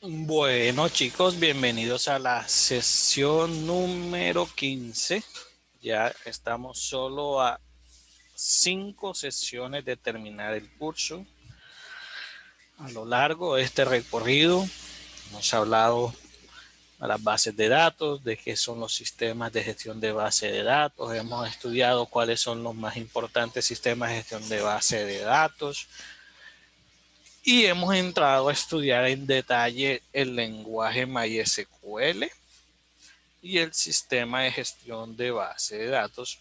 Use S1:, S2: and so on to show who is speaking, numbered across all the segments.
S1: Bueno, chicos, bienvenidos a la sesión número 15. Ya estamos solo a 5 sesiones de terminar el curso. A lo largo de este recorrido hemos hablado de las bases de datos, de qué son los sistemas de gestión de base de datos. Hemos estudiado cuáles son los más importantes sistemas de gestión de base de datos. Y hemos entrado a estudiar en detalle el lenguaje MySQL y el sistema de gestión de base de datos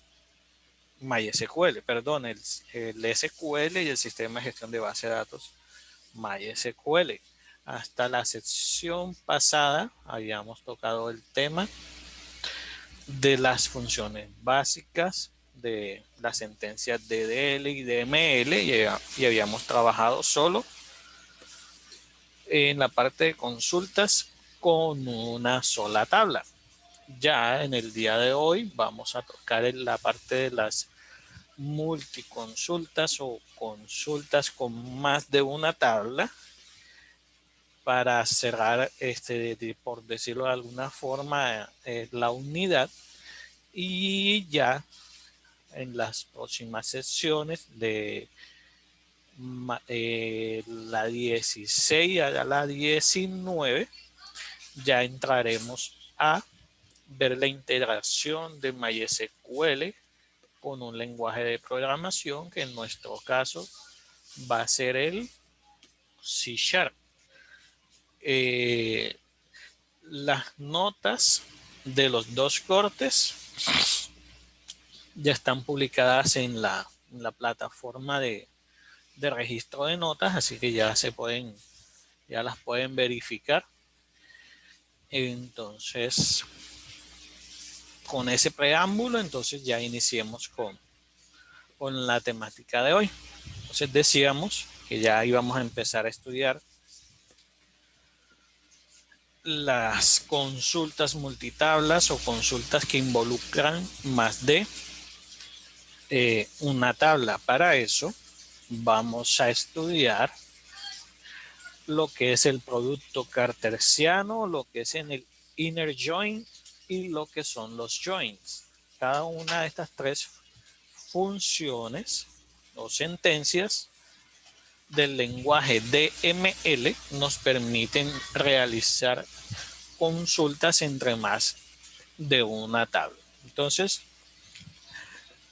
S1: MySQL, perdón, el SQL y el sistema de gestión de base de datos MySQL. Hasta la sección pasada habíamos tocado el tema de las funciones básicas de las sentencias DDL y DML y habíamos trabajado solo en la parte de consultas con una sola tabla. Ya en el día de hoy vamos a tocar en la parte de las multiconsultas o consultas con más de una tabla para cerrar, por decirlo de alguna forma, la unidad. Y ya en las próximas sesiones de la 16 a la 19 ya entraremos a ver la integración de MySQL con un lenguaje de programación que en nuestro caso va a ser el C Sharp. Las notas de los dos cortes ya están publicadas en la plataforma de registro de notas, así que ya las pueden verificar. Entonces, con ese preámbulo, entonces ya iniciemos con la temática de hoy. Entonces decíamos que ya íbamos a empezar a estudiar las consultas multitablas o consultas que involucran más de una tabla. Para eso vamos a estudiar lo que es el producto cartesiano, lo que es en el inner join y lo que son los joins. Cada una de estas tres funciones o sentencias del lenguaje DML nos permiten realizar consultas entre más de una tabla. Entonces,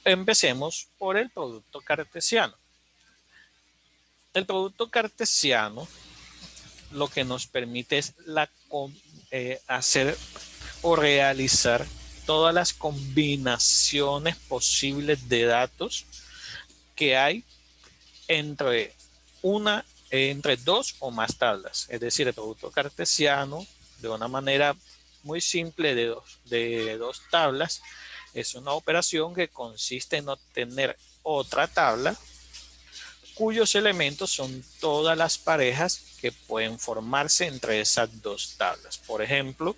S1: empecemos por el producto cartesiano. El producto cartesiano lo que nos permite es hacer o realizar todas las combinaciones posibles de datos que hay entre entre dos o más tablas. Es decir, el producto cartesiano, de una manera muy simple de dos tablas, es una operación que consiste en obtener otra tabla cuyos elementos son todas las parejas que pueden formarse entre esas dos tablas. Por ejemplo,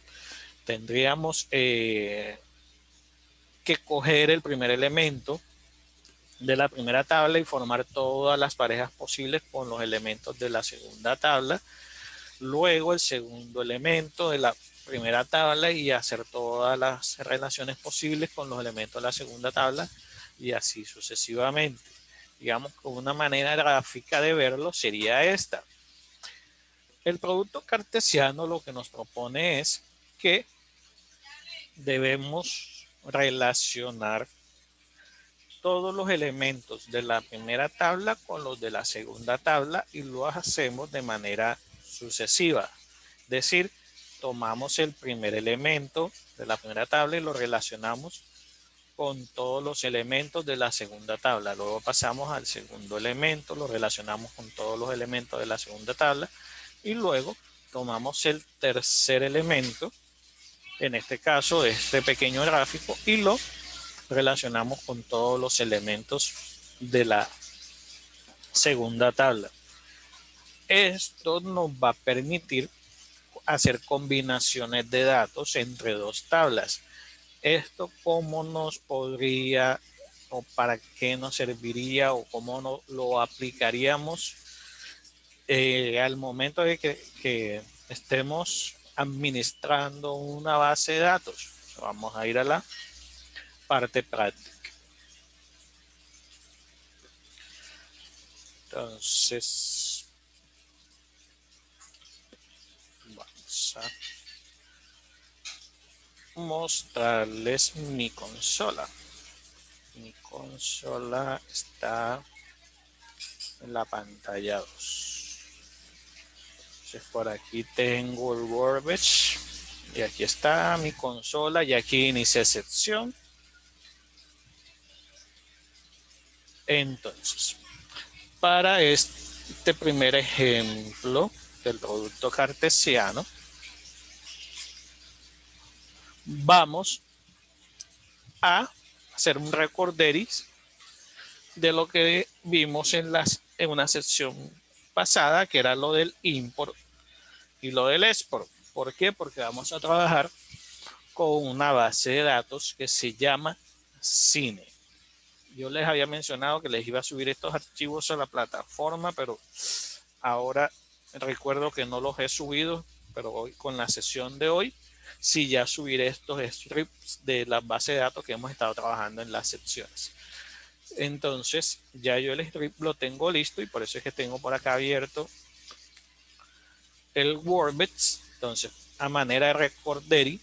S1: tendríamos que coger el primer elemento de la primera tabla y formar todas las parejas posibles con los elementos de la segunda tabla. Luego el segundo elemento de la primera tabla y hacer todas las relaciones posibles con los elementos de la segunda tabla y así sucesivamente. Digamos que una manera gráfica de verlo sería esta. El producto cartesiano lo que nos propone es que debemos relacionar todos los elementos de la primera tabla con los de la segunda tabla y lo hacemos de manera sucesiva. Es decir, tomamos el primer elemento de la primera tabla y lo relacionamos con todos los elementos de la segunda tabla. Luego pasamos al segundo elemento, lo relacionamos con todos los elementos de la segunda tabla y luego tomamos el tercer elemento, en este caso este pequeño gráfico, y lo relacionamos con todos los elementos de la segunda tabla. Esto nos va a permitir hacer combinaciones de datos entre dos tablas. Esto cómo nos podría o para qué nos serviría o cómo lo aplicaríamos al momento de que estemos administrando una base de datos. Vamos a ir a la parte práctica. Entonces, vamos a mostrarles mi consola. Mi consola está en la pantalla 2. Entonces por aquí tengo el Workbench y aquí está mi consola y aquí inicia sección. Entonces, para este primer ejemplo del producto cartesiano, vamos a hacer un recorderis de lo que vimos en una sección pasada, que era lo del import y lo del export. ¿Por qué? Porque vamos a trabajar con una base de datos que se llama Cine. Yo les había mencionado que les iba a subir estos archivos a la plataforma, pero ahora recuerdo que no los he subido, pero hoy con la sesión de hoy sí ya subiré estos strips de la base de datos que hemos estado trabajando en las secciones. Entonces ya yo el strip lo tengo listo y por eso es que tengo por acá abierto el Workbench. Entonces, a manera de recorderis,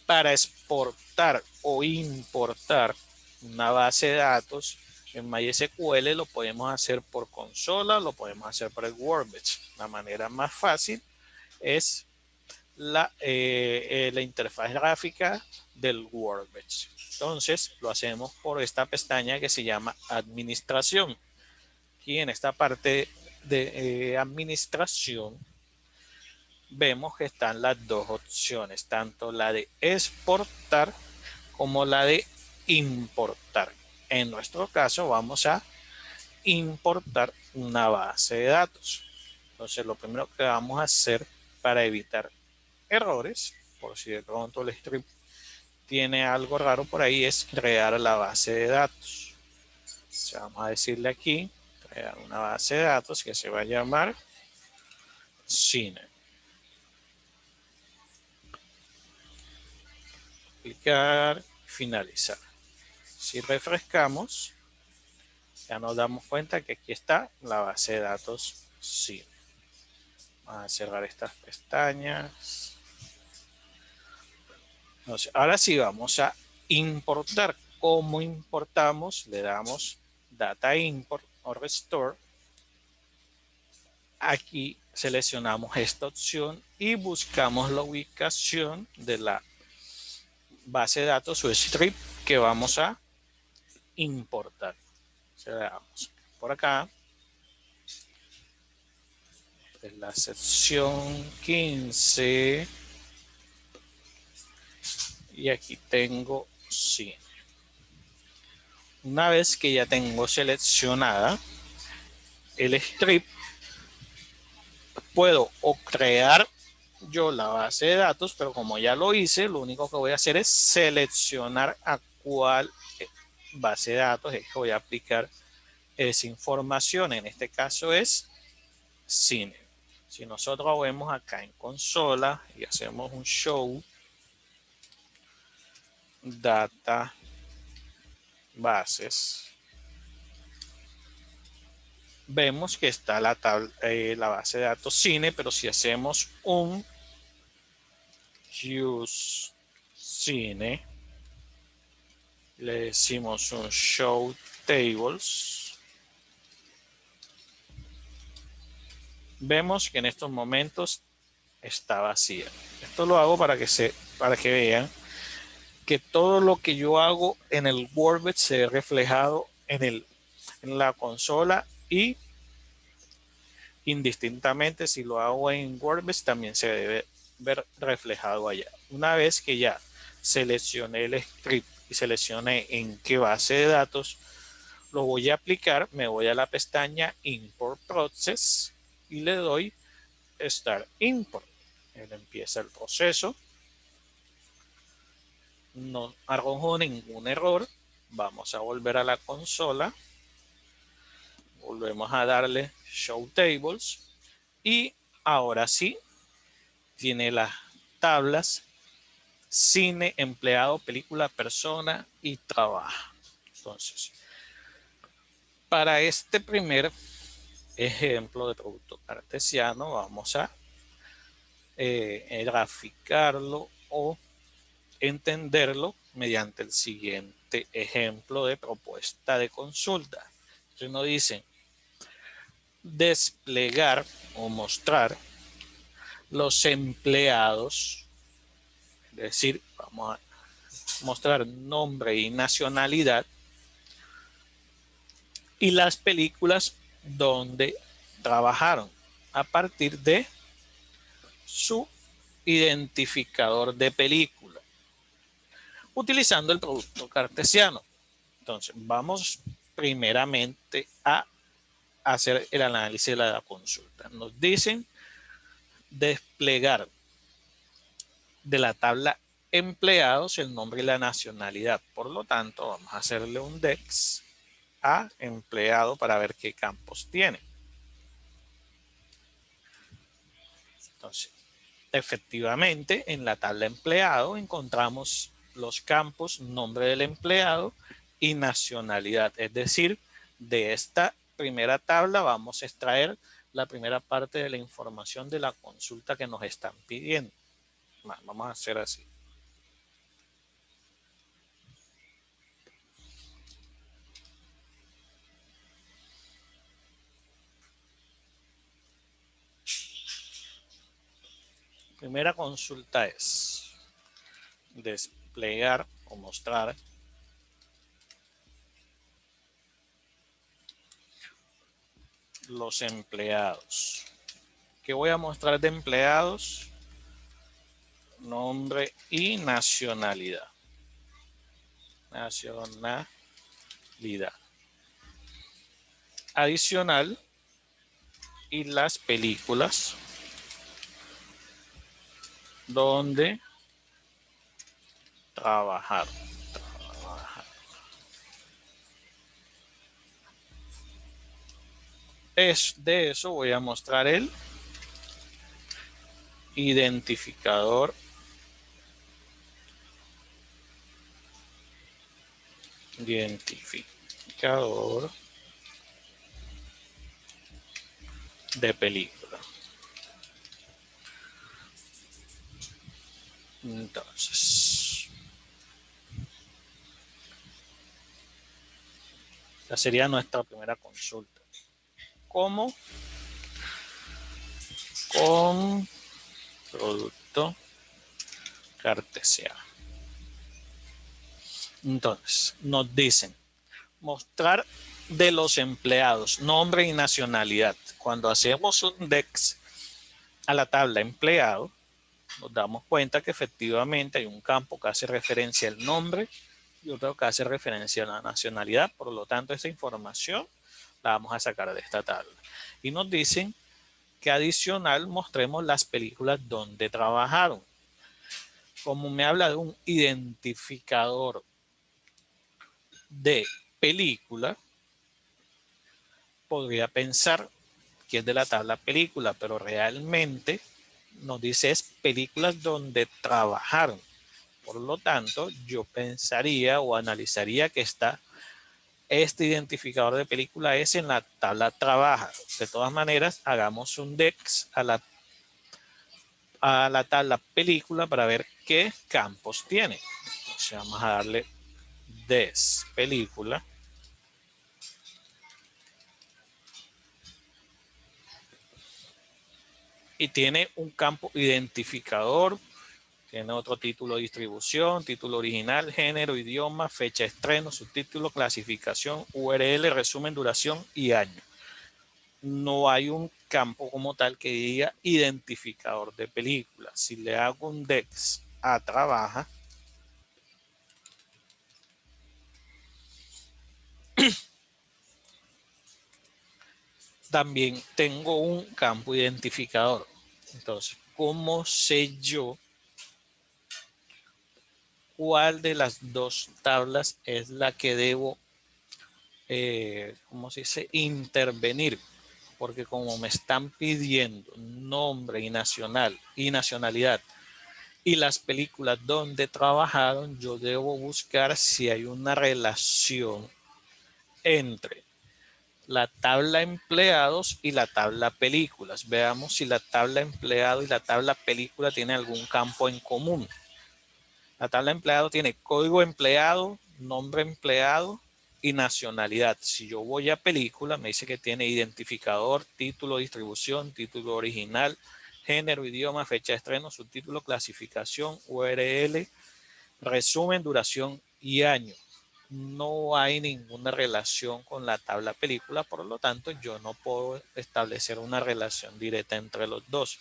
S1: para exportar o importar una base de datos en MySQL lo podemos hacer por consola, lo podemos hacer por el Workbench. La manera más fácil es la interfaz gráfica del Workbench. Entonces lo hacemos por esta pestaña que se llama Administración. Aquí en esta parte de Administración vemos que están las dos opciones, tanto la de exportar como la de importar. En nuestro caso vamos a importar una base de datos. Entonces lo primero que vamos a hacer para evitar errores, por si de pronto el script tiene algo raro por ahí, es crear la base de datos. Entonces vamos a decirle aquí, crear una base de datos que se va a llamar Cine. Clicar, finalizar. Si refrescamos, ya nos damos cuenta que aquí está la base de datos Cine. Vamos a cerrar estas pestañas. Entonces, ahora sí vamos a importar. ¿Cómo importamos? Le damos Data Import o Restore. Aquí seleccionamos esta opción y buscamos la ubicación de la base de datos o strip que vamos a importar. Se le damos por acá. En la sección 15 y aquí tengo Cine. Una vez que ya tengo seleccionada el strip, puedo o crear yo la base de datos, pero como ya lo hice, lo único que voy a hacer es seleccionar a cuál base de datos es que voy a aplicar esa información. En este caso es Cine. Si nosotros vemos acá en consola y hacemos un show data bases, vemos que está la base de datos Cine, pero si hacemos un use Cine, le decimos un show tables, vemos que en estos momentos está vacía. Esto lo hago para que vean que todo lo que yo hago en el Workbench se ve reflejado en la consola y indistintamente si lo hago en Workbench también se debe ver reflejado allá. Una vez que ya seleccioné el script y seleccioné en qué base de datos lo voy a aplicar, me voy a la pestaña Import Process y le doy Start Import. Él empieza el proceso. No arrojó ningún error. Vamos a volver a la consola. Volvemos a darle Show Tables. Y ahora sí, tiene las tablas cine, empleado, película, persona y trabajo. Entonces, para este primer ejemplo de producto cartesiano vamos a graficarlo o entenderlo mediante el siguiente ejemplo de propuesta de consulta. Entonces nos dicen desplegar o mostrar los empleados, es decir, vamos a mostrar nombre y nacionalidad y las películas donde trabajaron a partir de su identificador de película, utilizando el producto cartesiano. Entonces, vamos primeramente a hacer el análisis de la consulta. Nos dicen desplegar de la tabla empleados el nombre y la nacionalidad. Por lo tanto, vamos a hacerle un DEX a empleado para ver qué campos tiene. Entonces, efectivamente, en la tabla empleado encontramos los campos nombre del empleado y nacionalidad. Es decir, de esta primera tabla vamos a extraer la primera parte de la información de la consulta que nos están pidiendo. Vamos a hacer así. Primera consulta es desplegar o mostrar los empleados. ¿Qué voy a mostrar de empleados? Nombre y nacionalidad. Nacionalidad. Adicional, y las películas donde trabajar. De eso voy a mostrar el identificador de película. Entonces, esta sería nuestra primera consulta. ¿Cómo? Con producto cartesiano. Entonces, nos dicen mostrar de los empleados, nombre y nacionalidad. Cuando hacemos un DEX a la tabla empleado, nos damos cuenta que efectivamente hay un campo que hace referencia al nombre y otro que hace referencia a la nacionalidad. Por lo tanto, esta información la vamos a sacar de esta tabla. Y nos dicen que adicional mostremos las películas donde trabajaron. Como me habla de un identificador de película, podría pensar que es de la tabla película, pero realmente nos dice es películas donde trabajaron. Por lo tanto, yo pensaría o analizaría que este identificador de película es en la tabla trabaja. De todas maneras, hagamos un DEX a la tabla película para ver qué campos tiene. Entonces vamos a darle DES película. Y tiene un campo identificador, tiene otro título de distribución, título original, género, idioma, fecha de estreno, subtítulo, clasificación, URL, resumen, duración y año. No hay un campo como tal que diga identificador de película. Si le hago un DEX a trabaja, también tengo un campo identificador. Entonces, ¿cómo sé yo cuál de las dos tablas es la que debo, ¿cómo se dice? Intervenir. porque como me están pidiendo nombre y nacionalidad y las películas donde trabajaron, yo debo buscar si hay una relación entre la tabla empleados y la tabla películas. Veamos si la tabla empleado y la tabla película tienen algún campo en común. La tabla empleado tiene código empleado, nombre empleado y nacionalidad. Si yo voy a película, me dice que tiene identificador, título, distribución, título original, género, idioma, fecha de estreno, subtítulo, clasificación, URL, resumen, duración y año. No hay ninguna relación con la tabla película, por lo tanto yo no puedo establecer una relación directa entre los dos.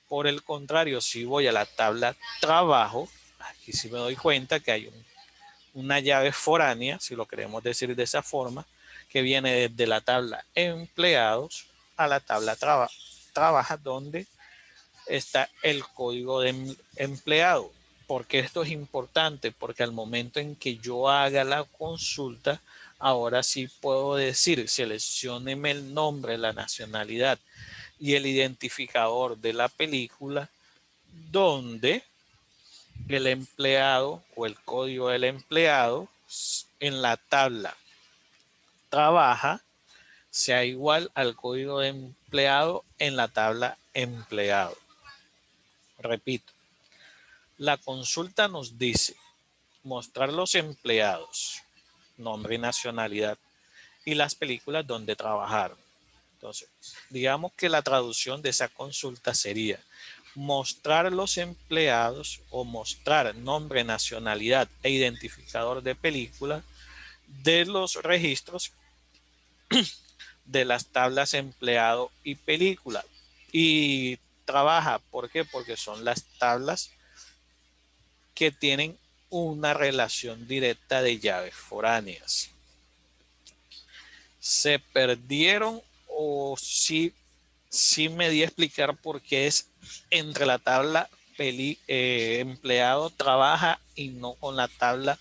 S1: Por el contrario, si voy a la tabla trabajo, aquí sí me doy cuenta que hay una llave foránea, si lo queremos decir de esa forma, que viene desde la tabla empleados a la tabla trabaja, donde está el código de empleado. ¿Por qué esto es importante? Porque al momento en que yo haga la consulta, ahora sí puedo decir, seleccióneme el nombre, la nacionalidad y el identificador de la película, donde el empleado o el código del empleado en la tabla trabaja sea igual al código de empleado en la tabla empleado. Repito, la consulta nos dice mostrar los empleados, nombre y nacionalidad, y las películas donde trabajaron. Entonces, digamos que la traducción de esa consulta sería mostrar los empleados o mostrar nombre, nacionalidad e identificador de película de los registros de las tablas empleado y película. Y trabaja, ¿por qué? Porque son las tablas que tienen una relación directa de llaves foráneas. Se perdieron o sí me di a explicar por qué es entre la tabla empleado trabaja y no con la tabla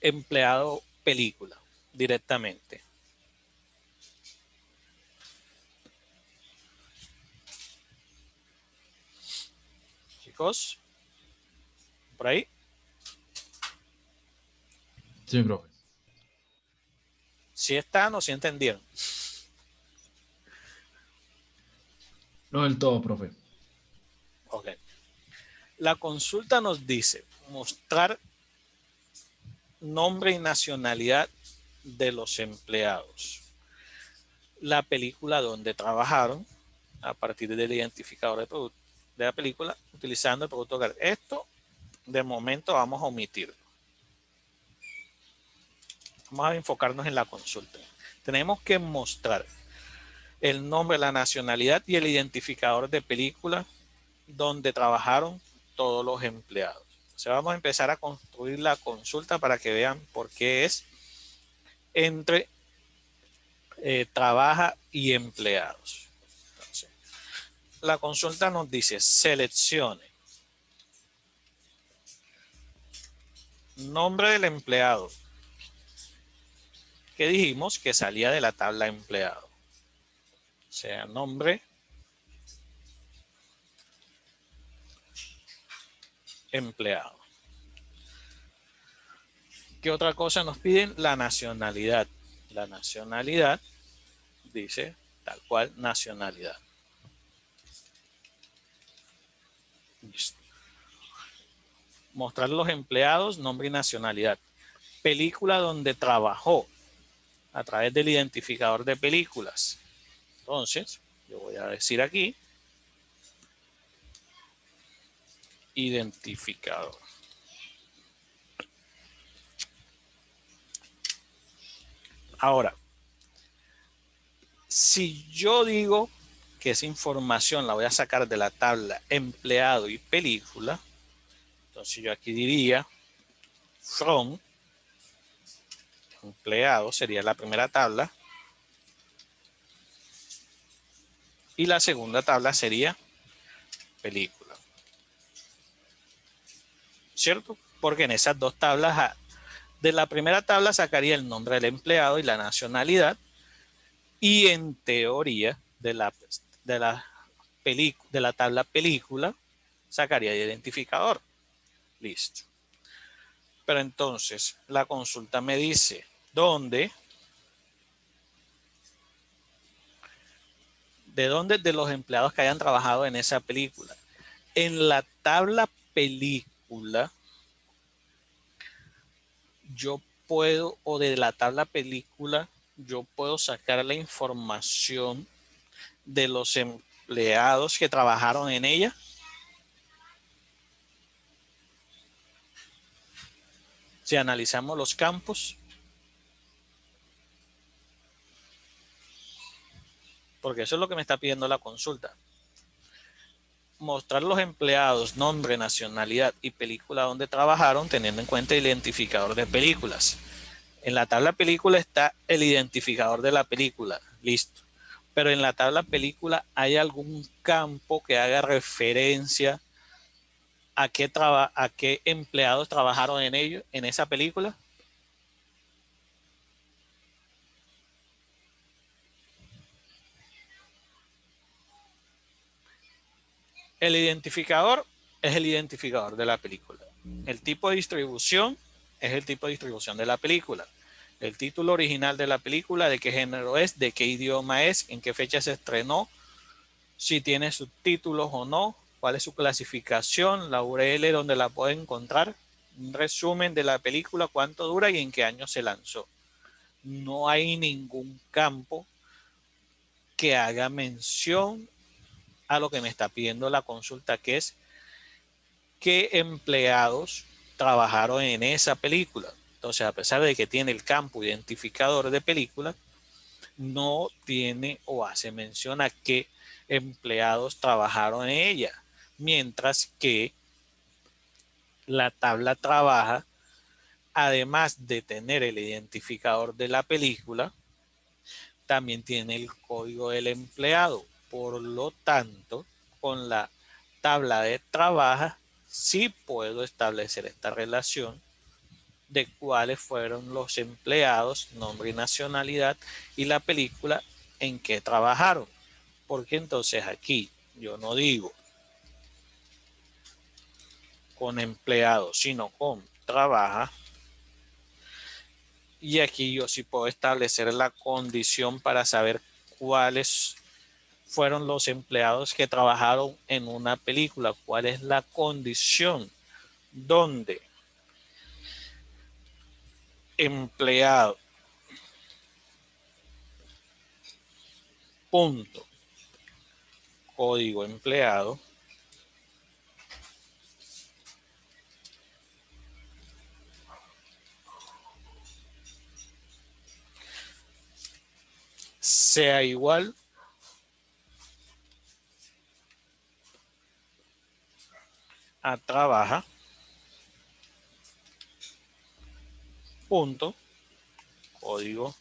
S1: empleado película directamente. Chicos, por ahí.
S2: Sí, profe.
S1: Si están o si entendieron.
S2: No del todo, profe.
S1: Ok. La consulta nos dice mostrar nombre y nacionalidad de los empleados. La película donde trabajaron a partir del identificador de la película utilizando el producto hogar. Esto de momento vamos a omitirlo. Vamos a enfocarnos en la consulta. Tenemos que mostrar el nombre, la nacionalidad y el identificador de película donde trabajaron todos los empleados. Entonces vamos a empezar a construir la consulta para que vean por qué es entre trabaja y empleados. Entonces, la consulta nos dice seleccione nombre del empleado que dijimos que salía de la tabla empleado. O sea, nombre, empleado. ¿Qué otra cosa nos piden? La nacionalidad. La nacionalidad dice tal cual nacionalidad. Listo. Mostrar los empleados, nombre y nacionalidad. Película donde trabajó a través del identificador de películas. Entonces, yo voy a decir aquí identificador. Ahora, si yo digo que esa información la voy a sacar de la tabla empleado y película, entonces yo aquí diría from empleado sería la primera tabla y la segunda tabla sería película. ¿Cierto? Porque en esas dos tablas, de la primera tabla sacaría el nombre del empleado y la nacionalidad Y en teoría de la tabla película sacaría el identificador. Listo. Pero entonces la consulta me dice, ¿de dónde de los empleados que hayan trabajado en esa película? En la tabla película, yo puedo, o de la tabla película, yo puedo sacar la información de los empleados que trabajaron en ella. Si analizamos los campos, porque eso es lo que me está pidiendo la consulta. Mostrar los empleados, nombre, nacionalidad y película donde trabajaron, teniendo en cuenta el identificador de películas. En la tabla película está el identificador de la película, listo. Pero en la tabla película hay algún campo que haga referencia a qué empleados trabajaron en ello, en esa película. El identificador es el identificador de la película. El tipo de distribución es el tipo de distribución de la película. El título original de la película, de qué género es, de qué idioma es, en qué fecha se estrenó, si tiene subtítulos o no, cuál es su clasificación, la URL donde la pueden encontrar, un resumen de la película, cuánto dura y en qué año se lanzó. No hay ningún campo que haga mención a lo que me está pidiendo la consulta, que es qué empleados trabajaron en esa película. Entonces, a pesar de que tiene el campo identificador de película, no tiene o hace mención a qué empleados trabajaron en ella. Mientras que la tabla trabaja, además de tener el identificador de la película, también tiene el código del empleado. Por lo tanto, con la tabla de trabajo, sí puedo establecer esta relación de cuáles fueron los empleados, nombre y nacionalidad, y la película en que trabajaron. Porque entonces aquí yo no digo con empleado, sino con trabaja. Y aquí yo sí puedo establecer la condición para saber cuáles fueron los empleados que trabajaron en una película, cuál es la condición donde empleado, punto, código empleado, sea igual a trabaja, punto, código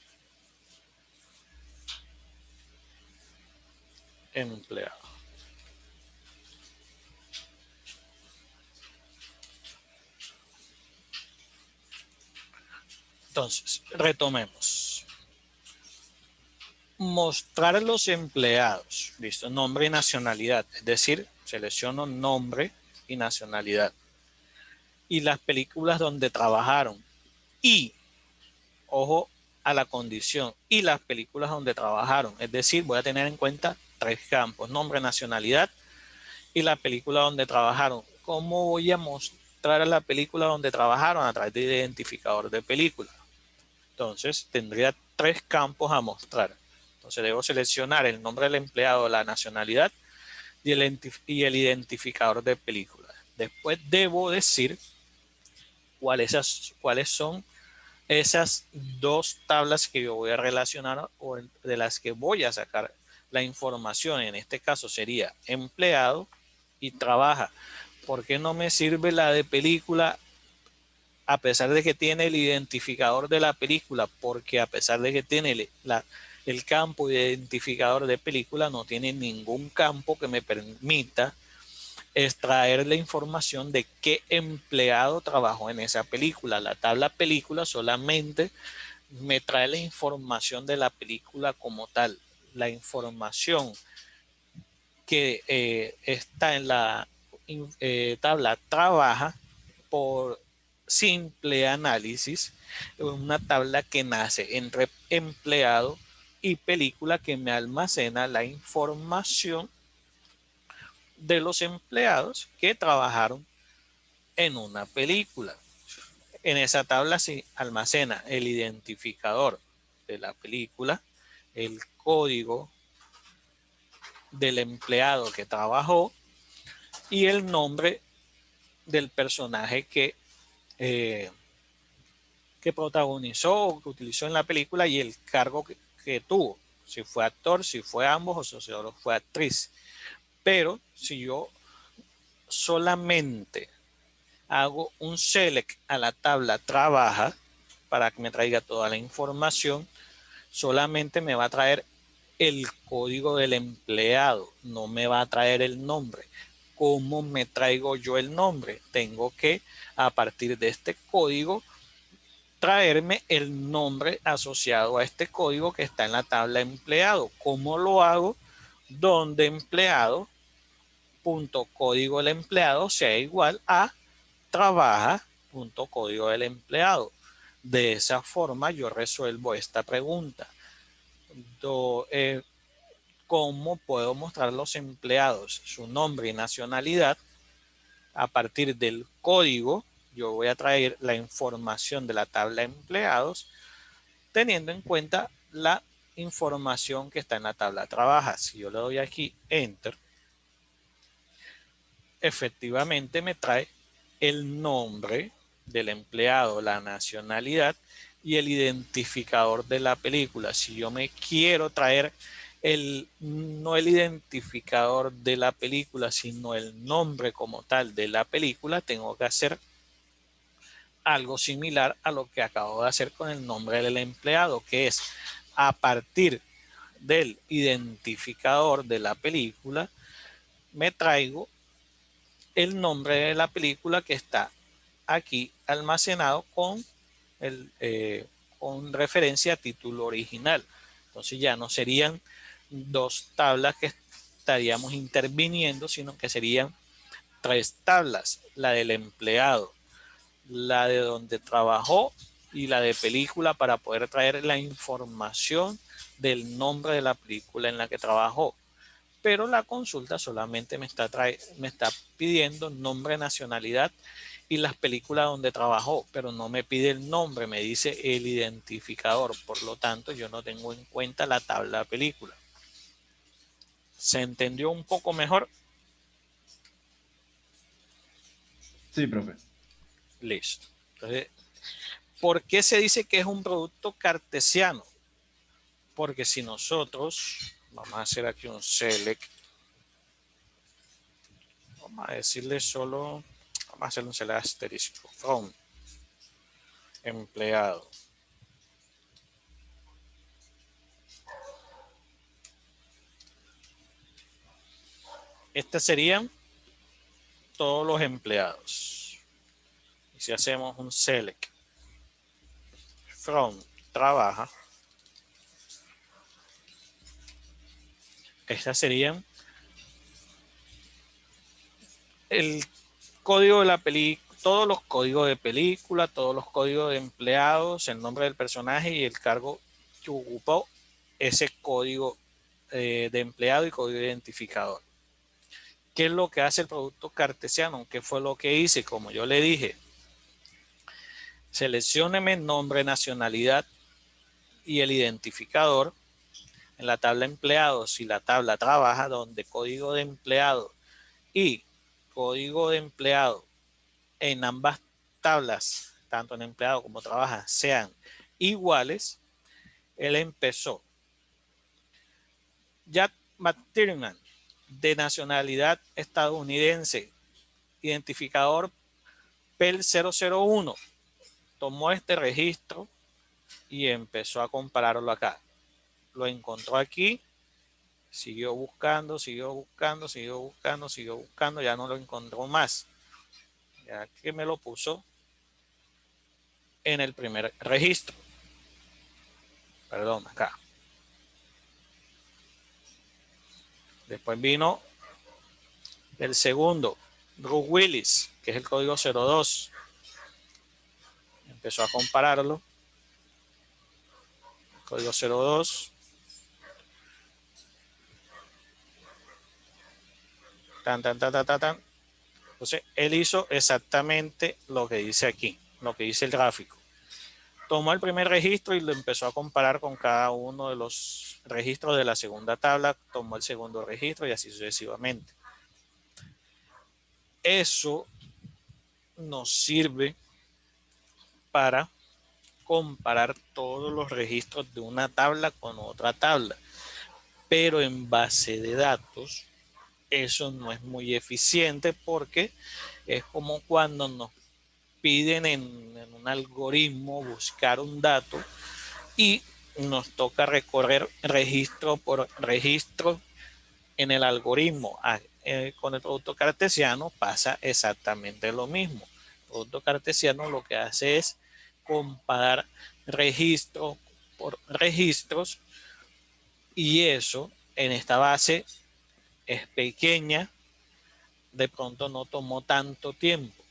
S1: empleado. Entonces, retomemos. Mostrar los empleados, listo, nombre y nacionalidad, es decir, selecciono nombre y nacionalidad. Y las películas donde trabajaron. Y, ojo a la condición, y las películas donde trabajaron. Es decir, voy a tener en cuenta tres campos, nombre, nacionalidad y la película donde trabajaron. ¿Cómo voy a mostrar la película donde trabajaron? A través de identificador de película. Entonces, tendría tres campos a mostrar. Entonces, debo seleccionar el nombre del empleado, la nacionalidad y el identificador de película. Después debo decir cuáles son esas dos tablas que yo voy a relacionar o de las que voy a sacar la información. En este caso sería empleado y trabaja. ¿Por qué no me sirve la de película a pesar de que tiene el identificador de la película? Porque a pesar de que tiene el campo identificador de película, no tiene ningún campo que me permita extraer la información de qué empleado trabajó en esa película. La tabla película solamente me trae la información de la película como tal. La información que está en la tabla trabaja por simple análisis, una tabla que nace entre empleado y película que me almacena la información de los empleados que trabajaron en una película. En esa tabla se almacena el identificador de la película, el código del empleado que trabajó y el nombre del personaje eh, que protagonizó o que utilizó en la película y el cargo que tuvo. Si fue actor, si fue ambos o si solo fue actriz. Pero si yo solamente hago un select a la tabla trabaja para que me traiga toda la información, solamente me va a traer el código del empleado, no me va a traer el nombre. ¿Cómo me traigo yo el nombre? Tengo que, a partir de este código, traerme el nombre asociado a este código que está en la tabla empleado. ¿Cómo lo hago? Donde empleado punto código del empleado sea igual a trabaja punto código del empleado. De esa forma yo resuelvo esta pregunta. ¿Cómo puedo mostrar a los empleados su nombre y nacionalidad? A partir del código, yo voy a traer la información de la tabla de empleados teniendo en cuenta la información que está en la tabla trabaja. Si yo le doy aquí Enter, efectivamente me trae el nombre del empleado, la nacionalidad y el identificador de la película. Si yo me quiero traer no el identificador de la película, sino el nombre como tal de la película, tengo que hacer algo similar a lo que acabo de hacer con el nombre del empleado, que es a partir del identificador de la película, me traigo el nombre de la película que está aquí almacenado con referencia a título original. Entonces ya no serían dos tablas que estaríamos interviniendo, sino que serían tres tablas, la del empleado, la de donde trabajó y la de película para poder traer la información del nombre de la película en la que trabajó. Pero la consulta solamente me está pidiendo nombre, nacionalidad y las películas donde trabajó, pero no me pide el nombre, me dice el identificador. Por lo tanto, yo no tengo en cuenta la tabla de película. ¿Se entendió un poco mejor?
S2: Sí, profe.
S1: Listo. Entonces, ¿por qué se dice que es un producto cartesiano? Porque si nosotros, vamos a hacer aquí un select, vamos a decirle solo, vamos a hacer un select asterisco, from empleado. Estos serían todos los empleados. Y si hacemos un select from trabaja, estas serían el código de la película, todos los códigos de película, todos los códigos de empleados, el nombre del personaje y el cargo que ocupó ese código de empleado y código identificador. ¿Qué es lo que hace el producto cartesiano? ¿Qué fue lo que hice? Como yo le dije, seleccióneme nombre, nacionalidad y el identificador. En la tabla empleados y la tabla trabaja, donde código de empleado y código de empleado en ambas tablas, tanto en empleado como trabaja, sean iguales, él empezó. Jack McTiernan, de nacionalidad estadounidense, identificador PEL 001, tomó este registro y empezó a compararlo acá. Lo encontró aquí, siguió buscando, siguió buscando, siguió buscando, siguió buscando, ya no lo encontró más. Ya que me lo puso en el primer registro. Perdón, acá. Después vino el segundo, Bruce Willis, que es el código 02. Empezó a compararlo. Código 02. Tan, tan, tan, tan, tan, tan. Entonces, él hizo exactamente lo que dice aquí, lo que dice el gráfico. Tomó el primer registro y lo empezó a comparar con cada uno de los registros de la segunda tabla, tomó el segundo registro y así sucesivamente. Eso nos sirve para comparar todos los registros de una tabla con otra tabla, pero en base de datos eso no es muy eficiente porque es como cuando nos piden en un algoritmo buscar un dato y nos toca recorrer registro por registro en el algoritmo. Con el producto cartesiano pasa exactamente lo mismo. El producto cartesiano lo que hace es comparar registro por registros y eso en esta base es pequeña, de pronto no tomó tanto tiempo.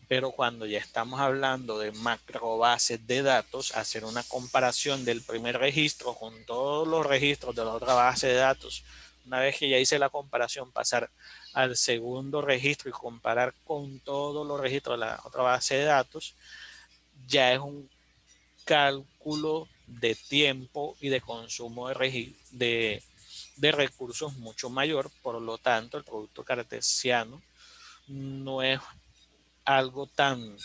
S1: Pero cuando ya estamos hablando de macro bases de datos, hacer una comparación del primer registro con todos los registros de la otra base de datos, una vez que ya hice la comparación, pasar al segundo registro y comparar con todos los registros de la otra base de datos, ya es un cálculo de tiempo y de consumo de recursos mucho mayor. Por lo tanto, el producto cartesiano no es algo tan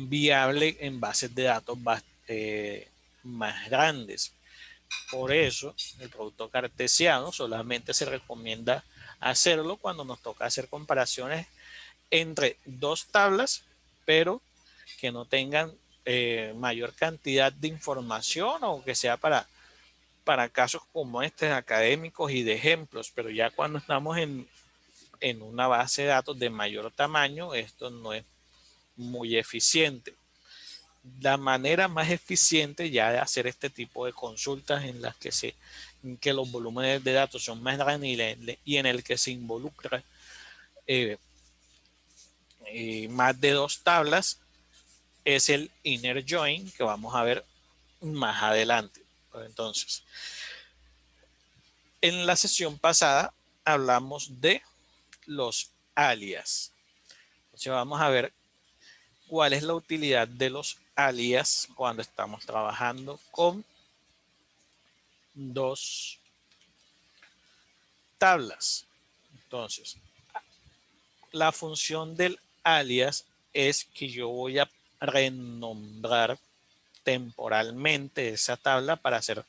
S1: viable en bases de datos más grandes. Por eso, el producto cartesiano solamente se recomienda hacerlo cuando nos toca hacer comparaciones entre dos tablas, pero que no tengan mayor cantidad de información o que sea para casos como este, académicos y de ejemplos. Pero ya cuando estamos en una base de datos de mayor tamaño, esto no es muy eficiente. La manera más eficiente ya de hacer este tipo de consultas en las que los volúmenes de datos son más grandes y en el que se involucra eh, más de dos tablas es el inner join, que vamos a ver más adelante. Entonces, en la sesión pasada hablamos de los alias. Entonces vamos a ver cuál es la utilidad de los alias cuando estamos trabajando con dos tablas. Entonces, la función del alias es que yo voy a renombrar temporalmente esa tabla para hacer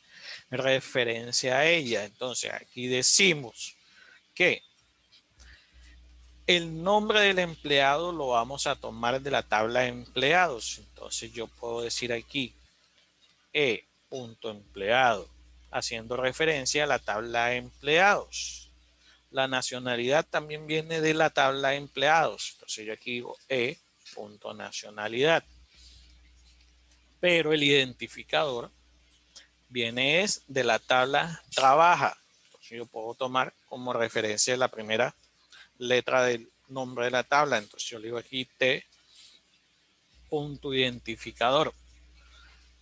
S1: referencia a ella. Entonces, aquí decimos que el nombre del empleado lo vamos a tomar de la tabla de empleados. Entonces, yo puedo decir aquí e.empleado, haciendo referencia a la tabla de empleados. La nacionalidad también viene de la tabla de empleados. Entonces yo aquí digo e.nacionalidad. Pero el identificador viene es de la tabla trabaja. Entonces yo puedo tomar como referencia la primera letra del nombre de la tabla. Entonces yo le digo aquí t.identificador.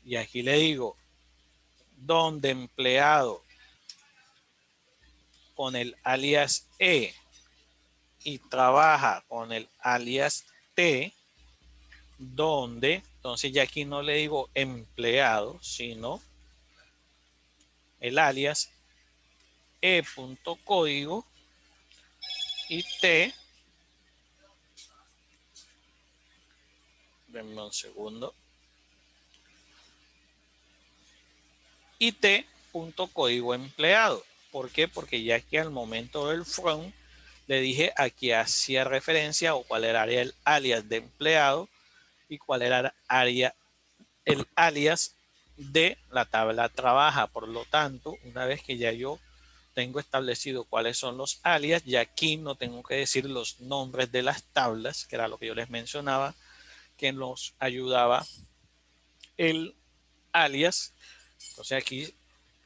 S1: Y aquí le digo donde empleado con el alias E y trabaja con el alias T, donde, entonces ya aquí no le digo empleado, sino el alias e.código y T, denme un segundo, y T.código empleado. ¿Por qué? Porque ya que al momento del from le dije a qué hacía referencia o cuál era el alias de empleado y cuál era el alias de la tabla trabaja. Por lo tanto, una vez que ya yo tengo establecido cuáles son los alias, y aquí no tengo que decir los nombres de las tablas, que era lo que yo les mencionaba, que nos ayudaba el alias. Entonces aquí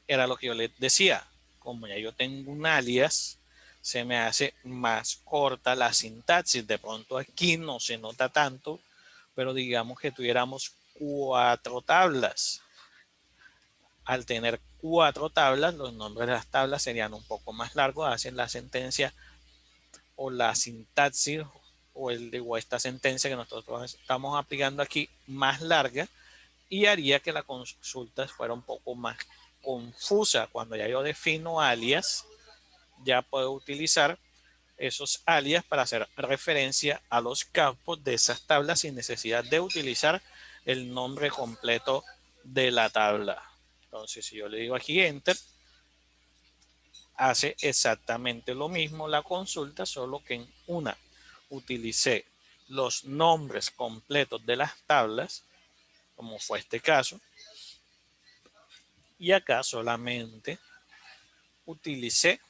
S1: era lo que yo les decía. Como ya yo tengo un alias, se me hace más corta la sintaxis. De pronto aquí no se nota tanto, pero digamos que tuviéramos 4 tablas. Al tener 4 tablas, los nombres de las tablas serían un poco más largos, hacen la sentencia o la sintaxis o esta sentencia que nosotros estamos aplicando aquí más larga, y haría que la consulta fuera un poco más confusa. Cuando ya yo defino alias, ya puedo utilizar esos alias para hacer referencia a los campos de esas tablas sin necesidad de utilizar el nombre completo de la tabla. Entonces, si yo le digo aquí enter, hace exactamente lo mismo la consulta, solo que en una utilicé los nombres completos de las tablas, como fue este caso, y acá solamente utilicé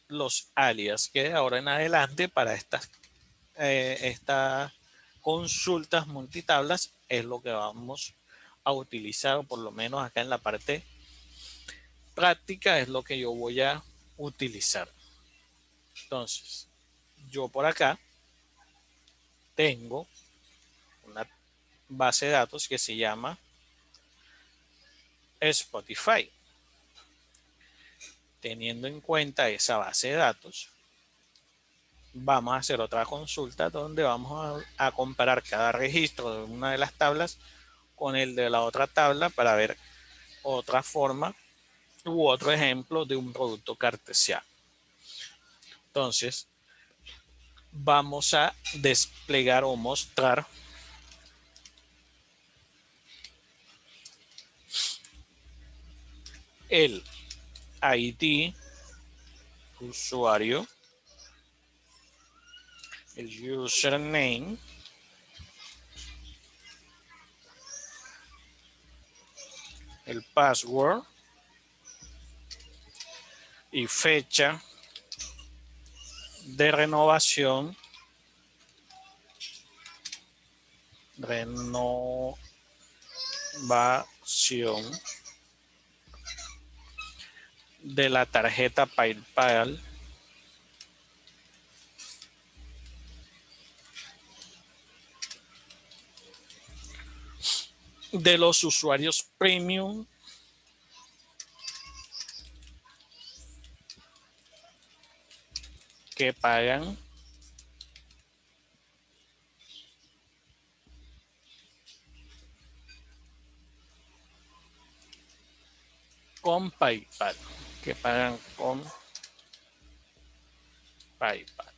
S1: los alias, que de ahora en adelante para estas consultas multitablas es lo que vamos a utilizar, o por lo menos acá en la parte práctica es lo que yo voy a utilizar. Entonces, yo por acá tengo una base de datos que se llama Spotify. Teniendo en cuenta esa base de datos, vamos a hacer otra consulta donde vamos a comparar cada registro de una de las tablas con el de la otra tabla para ver otra forma u otro ejemplo de un producto cartesiano. Entonces, vamos a desplegar o mostrar el ID usuario, el username, el password y fecha de renovación de la tarjeta PayPal de los usuarios premium que pagan con PayPal, que pagan con PayPal.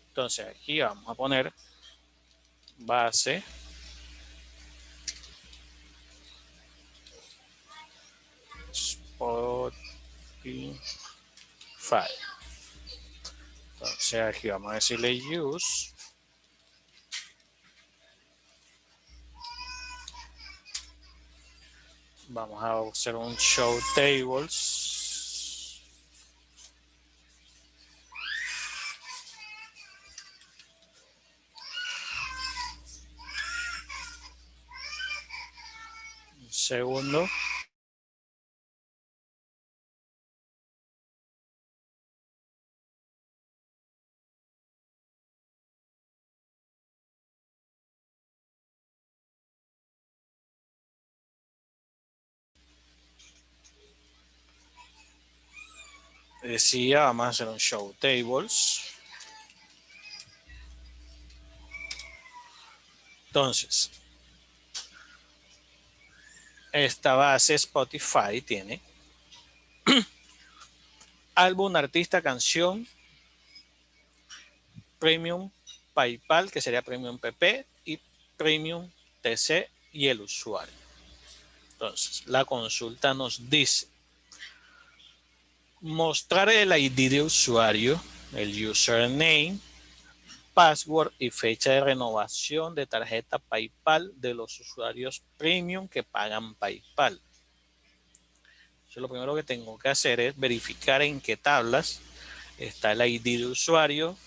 S1: Entonces aquí vamos a poner base Spotify. Entonces aquí vamos a decirle use vamos a hacer un show tables. Un segundo. Decía, vamos a hacer un show tables. Entonces, esta base Spotify tiene álbum, artista, canción, premium PayPal, que sería premium PP, y premium TC y el usuario. Entonces, la consulta nos dice mostrar el ID de usuario, el username, password y fecha de renovación de tarjeta PayPal de los usuarios premium que pagan PayPal. Entonces, lo primero que tengo que hacer es verificar en qué tablas está el ID de usuario,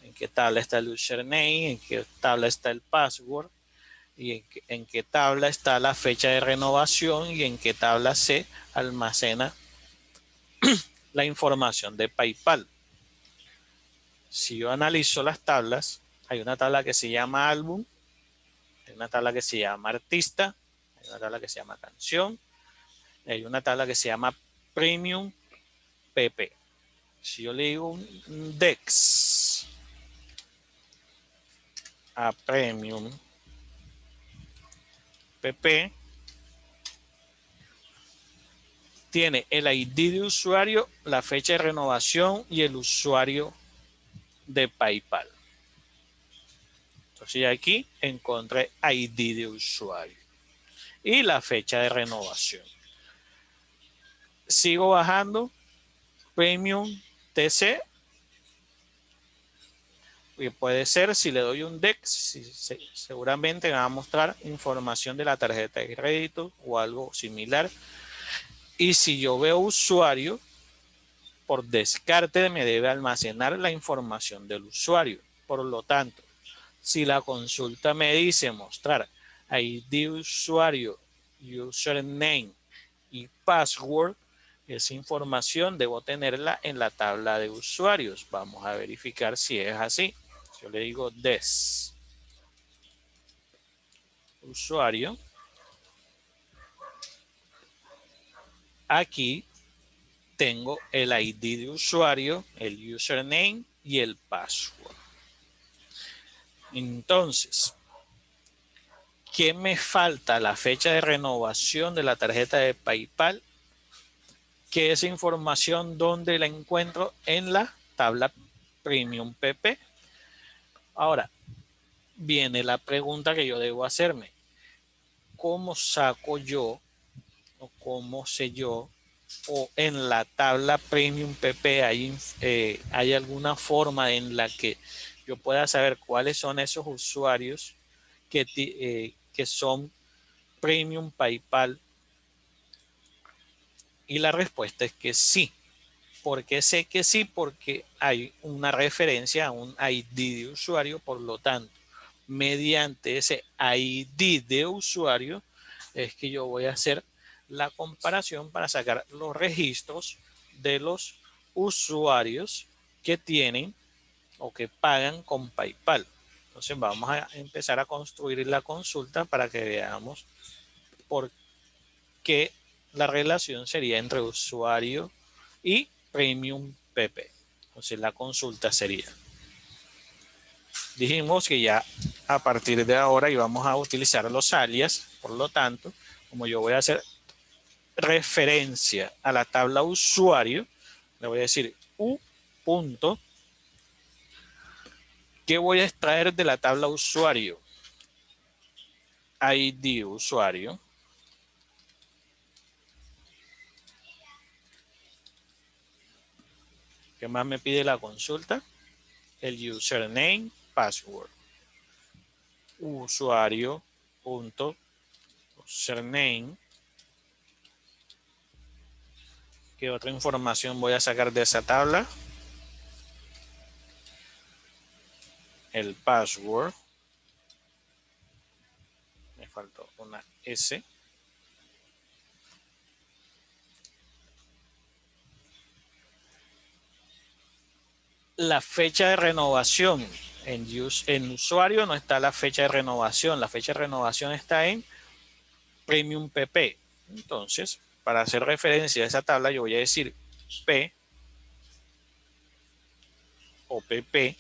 S1: en qué tabla está el username, en qué tabla está el password y en qué tabla está la fecha de renovación y en qué tabla se almacena la información de PayPal. Si yo analizo las tablas, hay una tabla que se llama álbum, hay una tabla que se llama artista, hay una tabla que se llama canción, hay una tabla que se llama premium PP. Si yo le digo un DEX a premium PP, tiene el ID de usuario, la fecha de renovación y el usuario de PayPal. Entonces aquí encontré ID de usuario y la fecha de renovación. Sigo bajando, Premium TC, y puede ser, si le doy un DEX, seguramente me va a mostrar información de la tarjeta de crédito o algo similar. Y si yo veo usuario, por descarte me debe almacenar la información del usuario. Por lo tanto, si la consulta me dice mostrar ID usuario, username y password, esa información debo tenerla en la tabla de usuarios. Vamos a verificar si es así. Yo le digo des usuario. Aquí tengo el ID de usuario, el username y el password. Entonces, ¿qué me falta? La fecha de renovación de la tarjeta de PayPal, que esa información donde la encuentro en la tabla Premium PP. Ahora, viene la pregunta que yo debo hacerme. ¿Cómo saco yo o cómo sé yo o en la tabla Premium PP hay alguna forma en la que yo pueda saber cuáles son esos usuarios que son Premium PayPal? Y la respuesta es que sí. ¿Por qué sé que sí? Porque hay una referencia a un ID de usuario, por lo tanto, mediante ese ID de usuario es que yo voy a hacer la comparación para sacar los registros de los usuarios que tienen o que pagan con PayPal. Entonces vamos a empezar a construir la consulta para que veamos por qué la relación sería entre usuario y Premium PP. Entonces la consulta sería, dijimos que ya a partir de ahora íbamos a utilizar los alias, por lo tanto, como yo voy a hacer referencia a la tabla usuario, le voy a decir u punto, ¿qué voy a extraer de la tabla usuario? ID usuario. ¿Qué más me pide la consulta? El username, password. Usuario punto username. ¿Qué otra información voy a sacar de esa tabla? El password. Me faltó una S. La fecha de renovación. En usuario no está la fecha de renovación. La fecha de renovación está en Premium PP. Entonces, para hacer referencia a esa tabla, yo voy a decir P o PP,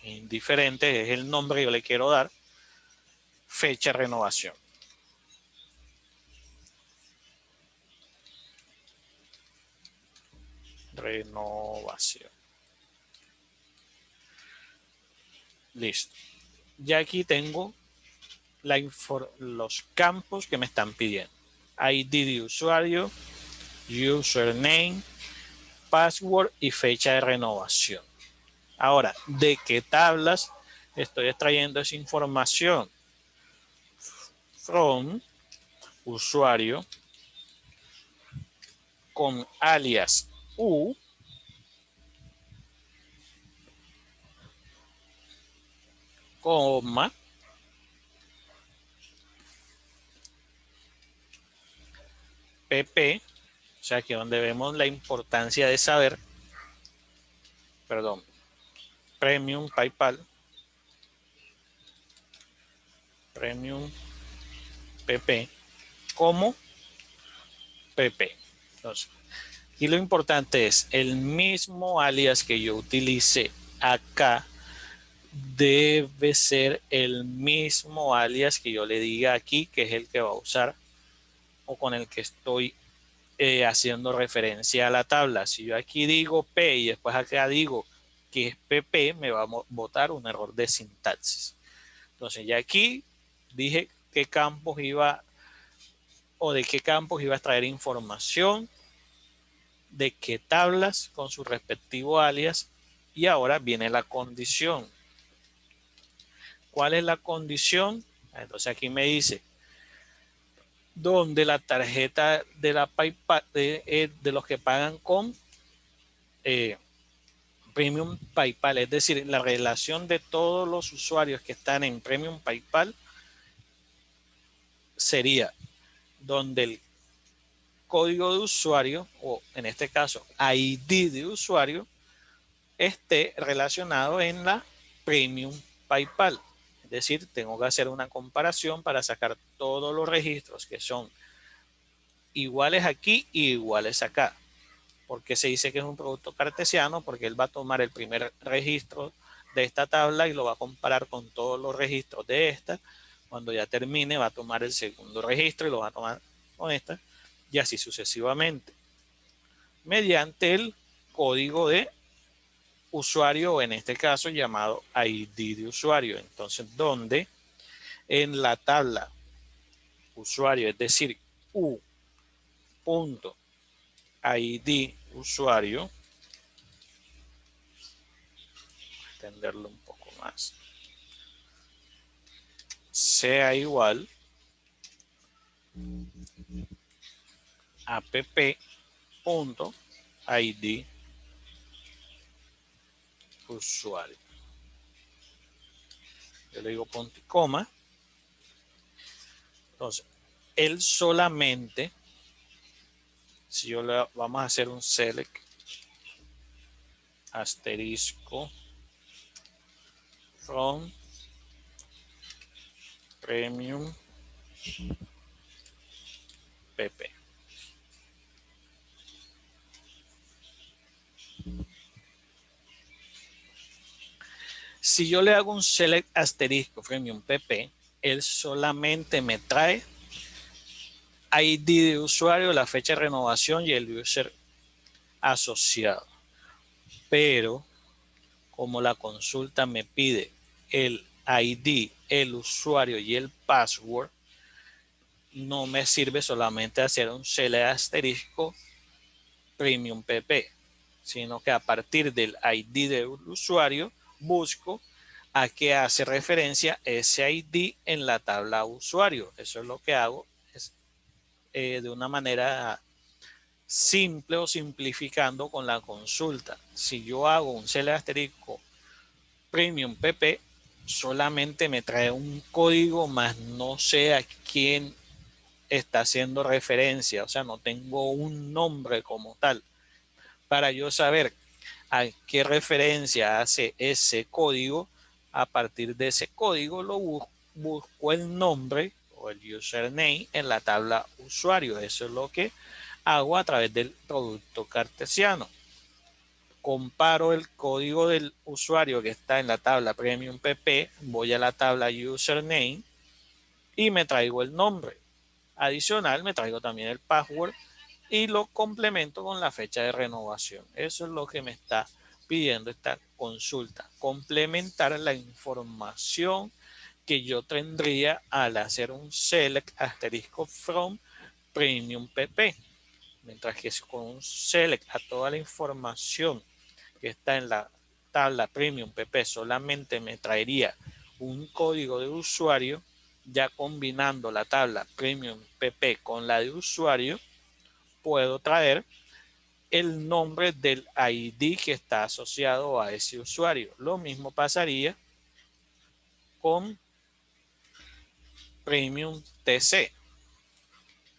S1: indiferente, es el nombre que yo le quiero dar, fecha de renovación. Renovación. Listo. Ya aquí tengo los campos que me están pidiendo. ID de usuario, username, password y fecha de renovación. Ahora, ¿de qué tablas estoy extrayendo esa información? From usuario con alias U, coma, PP, o sea que donde vemos la importancia de saber, perdón, Premium PayPal, Premium PP, como PP. Entonces, y lo importante es el mismo alias que yo utilice acá debe ser el mismo alias que yo le diga aquí, que es el que va a usar o con el que estoy haciendo referencia a la tabla. Si yo aquí digo P y después acá digo que es PP, me va a botar un error de sintaxis. Entonces ya aquí dije qué campos iba o de qué campos iba a extraer información, de qué tablas con su respectivo alias, y ahora viene la condición. ¿Cuál es la condición? Entonces aquí me dice donde la tarjeta de la PayPal de los que pagan con Premium PayPal, es decir, la relación de todos los usuarios que están en Premium PayPal sería donde el código de usuario, o en este caso ID de usuario, esté relacionado en la Premium PayPal. Es decir, tengo que hacer una comparación para sacar todos los registros que son iguales aquí y iguales acá. Porque se dice que es un producto cartesiano, porque él va a tomar el primer registro de esta tabla y lo va a comparar con todos los registros de esta. Cuando ya termine, va a tomar el segundo registro y lo va a tomar con esta, y así sucesivamente, mediante el código de usuario, o en este caso llamado ID de usuario. Entonces, donde en la tabla usuario, es decir, u.id usuario, extenderlo un poco más, sea igual a app.id usuario. Yo le digo punto y coma. Entonces, él solamente, si yo le vamos a hacer un select asterisco from Premium PP. Si yo le hago un select asterisco Premium PP, él solamente me trae ID de usuario, la fecha de renovación y el user asociado. Pero como la consulta me pide el ID, el usuario y el password, no me sirve solamente hacer un select asterisco Premium PP, sino que a partir del ID del usuario busco a qué hace referencia ese ID en la tabla usuario. Eso es lo que hago, es, de una manera simple o simplificando con la consulta. Si yo hago un select asterisco Premium PP, solamente me trae un código, más no sé a quién está haciendo referencia, o sea, no tengo un nombre como tal. Para yo saber a qué referencia hace ese código, a partir de ese código lo busco el nombre o el username en la tabla usuario. Eso es lo que hago a través del producto cartesiano. Comparo el código del usuario que está en la tabla Premium PP, voy a la tabla username y me traigo el nombre. Adicional, me traigo también el password y lo complemento con la fecha de renovación. Eso es lo que me está pidiendo esta consulta, complementar la información que yo tendría al hacer un select asterisco from Premium PP. Mientras que con un select a toda la información que está en la tabla Premium PP solamente me traería un código de usuario, ya combinando la tabla Premium PP con la de usuario, puedo traer el nombre del ID que está asociado a ese usuario. Lo mismo pasaría con Premium TC.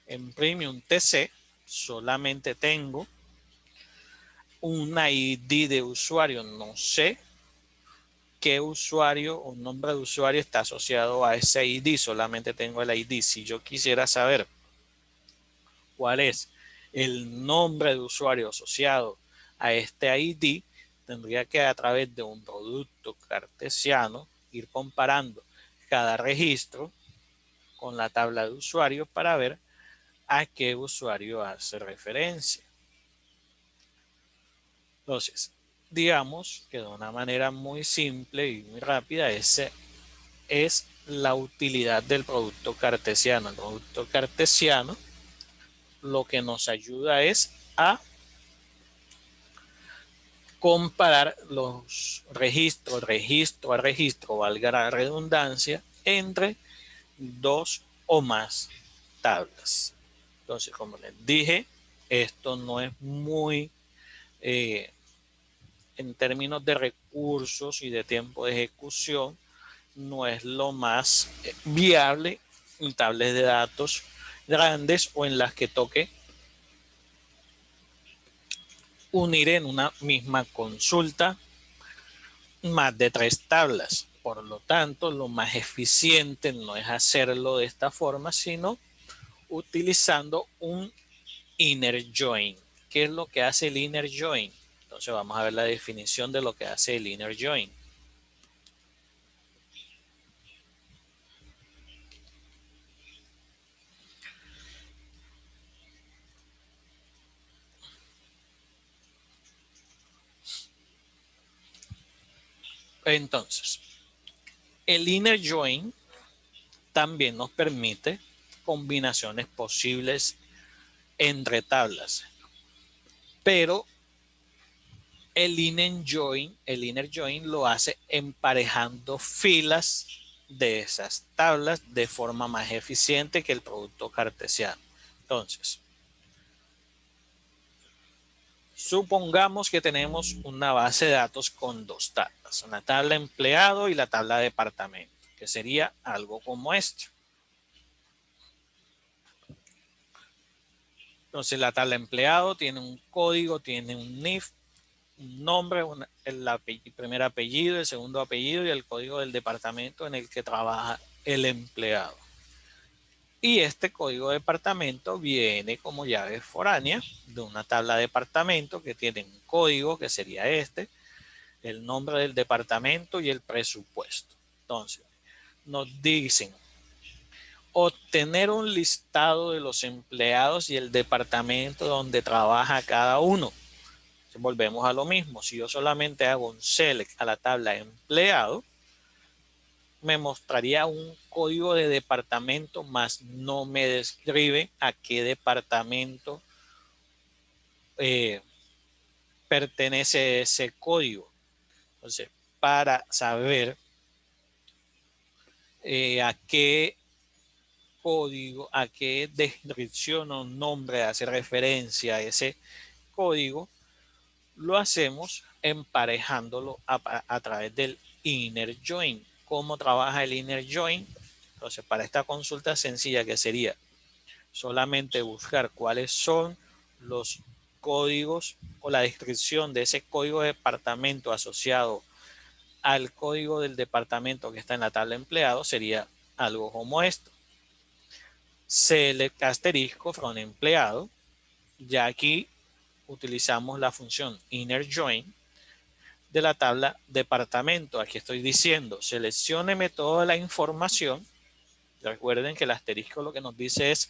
S1: En Premium TC solamente tengo un ID de usuario, no sé qué usuario o nombre de usuario está asociado a ese ID, solamente tengo el ID. Si yo quisiera saber cuál es el nombre de usuario asociado a este ID, tendría que a través de un producto cartesiano ir comparando cada registro con la tabla de usuarios para ver a qué usuario hace referencia. Entonces, digamos que de una manera muy simple y muy rápida, ese es la utilidad del producto cartesiano. El producto cartesiano lo que nos ayuda es a comparar los registros, registro a registro, valga la redundancia, entre dos o más tablas. Entonces, como les dije, esto no es muy, en términos de recursos y de tiempo de ejecución, no es lo más viable en tablas de datos grandes o en las que toque unir en una misma consulta más de 3 tablas. Por lo tanto, lo más eficiente no es hacerlo de esta forma, sino utilizando un inner join. ¿Qué es lo que hace el inner join? Entonces vamos a ver la definición de lo que hace el inner join. Entonces, el inner join también nos permite combinaciones posibles entre tablas, pero el inner join lo hace emparejando filas de esas tablas de forma más eficiente que el producto cartesiano. Entonces, supongamos que tenemos una base de datos con dos tablas, una tabla empleado y la tabla departamento, que sería algo como esto. Entonces, la tabla empleado tiene un código, tiene un NIF, un nombre, el primer apellido, el segundo apellido y el código del departamento en el que trabaja el empleado. Y este código de departamento viene como llave foránea de una tabla de departamento que tiene un código que sería este, el nombre del departamento y el presupuesto. Entonces, nos dicen obtener un listado de los empleados y el departamento donde trabaja cada uno. Volvemos a lo mismo. Si yo solamente hago un select a la tabla empleado, me mostraría un código de departamento, más no me describe a qué departamento pertenece ese código. Entonces, para saber a qué código, a qué descripción o nombre hace referencia a ese código, lo hacemos emparejándolo a través del inner join. ¿Cómo trabaja el inner join? Entonces, para esta consulta sencilla que sería solamente buscar cuáles son los códigos o la descripción de ese código de departamento asociado al código del departamento que está en la tabla empleado, sería algo como esto. Select asterisco from empleado. Ya aquí utilizamos la función inner join de la tabla departamento. Aquí estoy diciendo, seleccióneme toda la información. Recuerden que el asterisco lo que nos dice es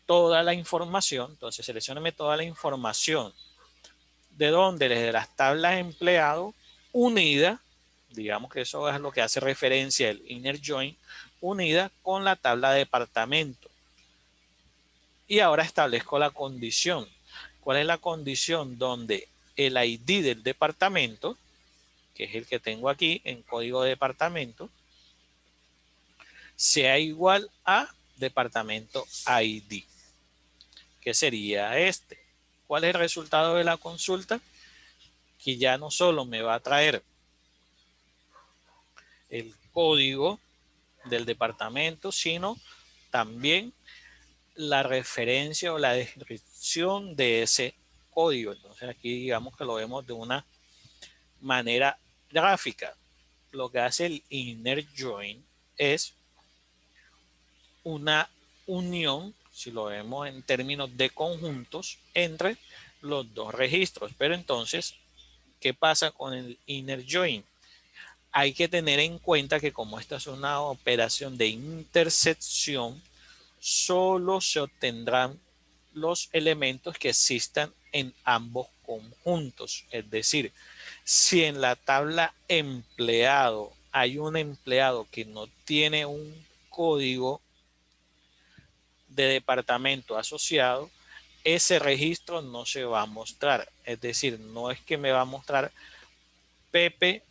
S1: toda la información. Entonces, seleccióneme toda la información. ¿De dónde? Desde las tablas empleado unida, digamos que eso es lo que hace referencia el inner join, unida con la tabla departamento. Y ahora establezco la condición. ¿Cuál es la condición? Donde el ID del departamento, que es el que tengo aquí en código de departamento, sea igual a departamento ID, que sería este. ¿Cuál es el resultado de la consulta? Que ya no solo me va a traer el código del departamento, sino también la referencia o la descripción de ese código. Entonces aquí digamos que lo vemos de una manera gráfica. Lo que hace el inner join es una unión, si lo vemos en términos de conjuntos, entre los dos registros. Pero entonces, ¿qué pasa con el inner join? Hay que tener en cuenta que como esta es una operación de intersección, solo se obtendrán los elementos que existan en ambos conjuntos. Es decir, si en la tabla empleado hay un empleado que no tiene un código de departamento asociado, ese registro no se va a mostrar. Es decir, no es que me va a mostrar Pepe,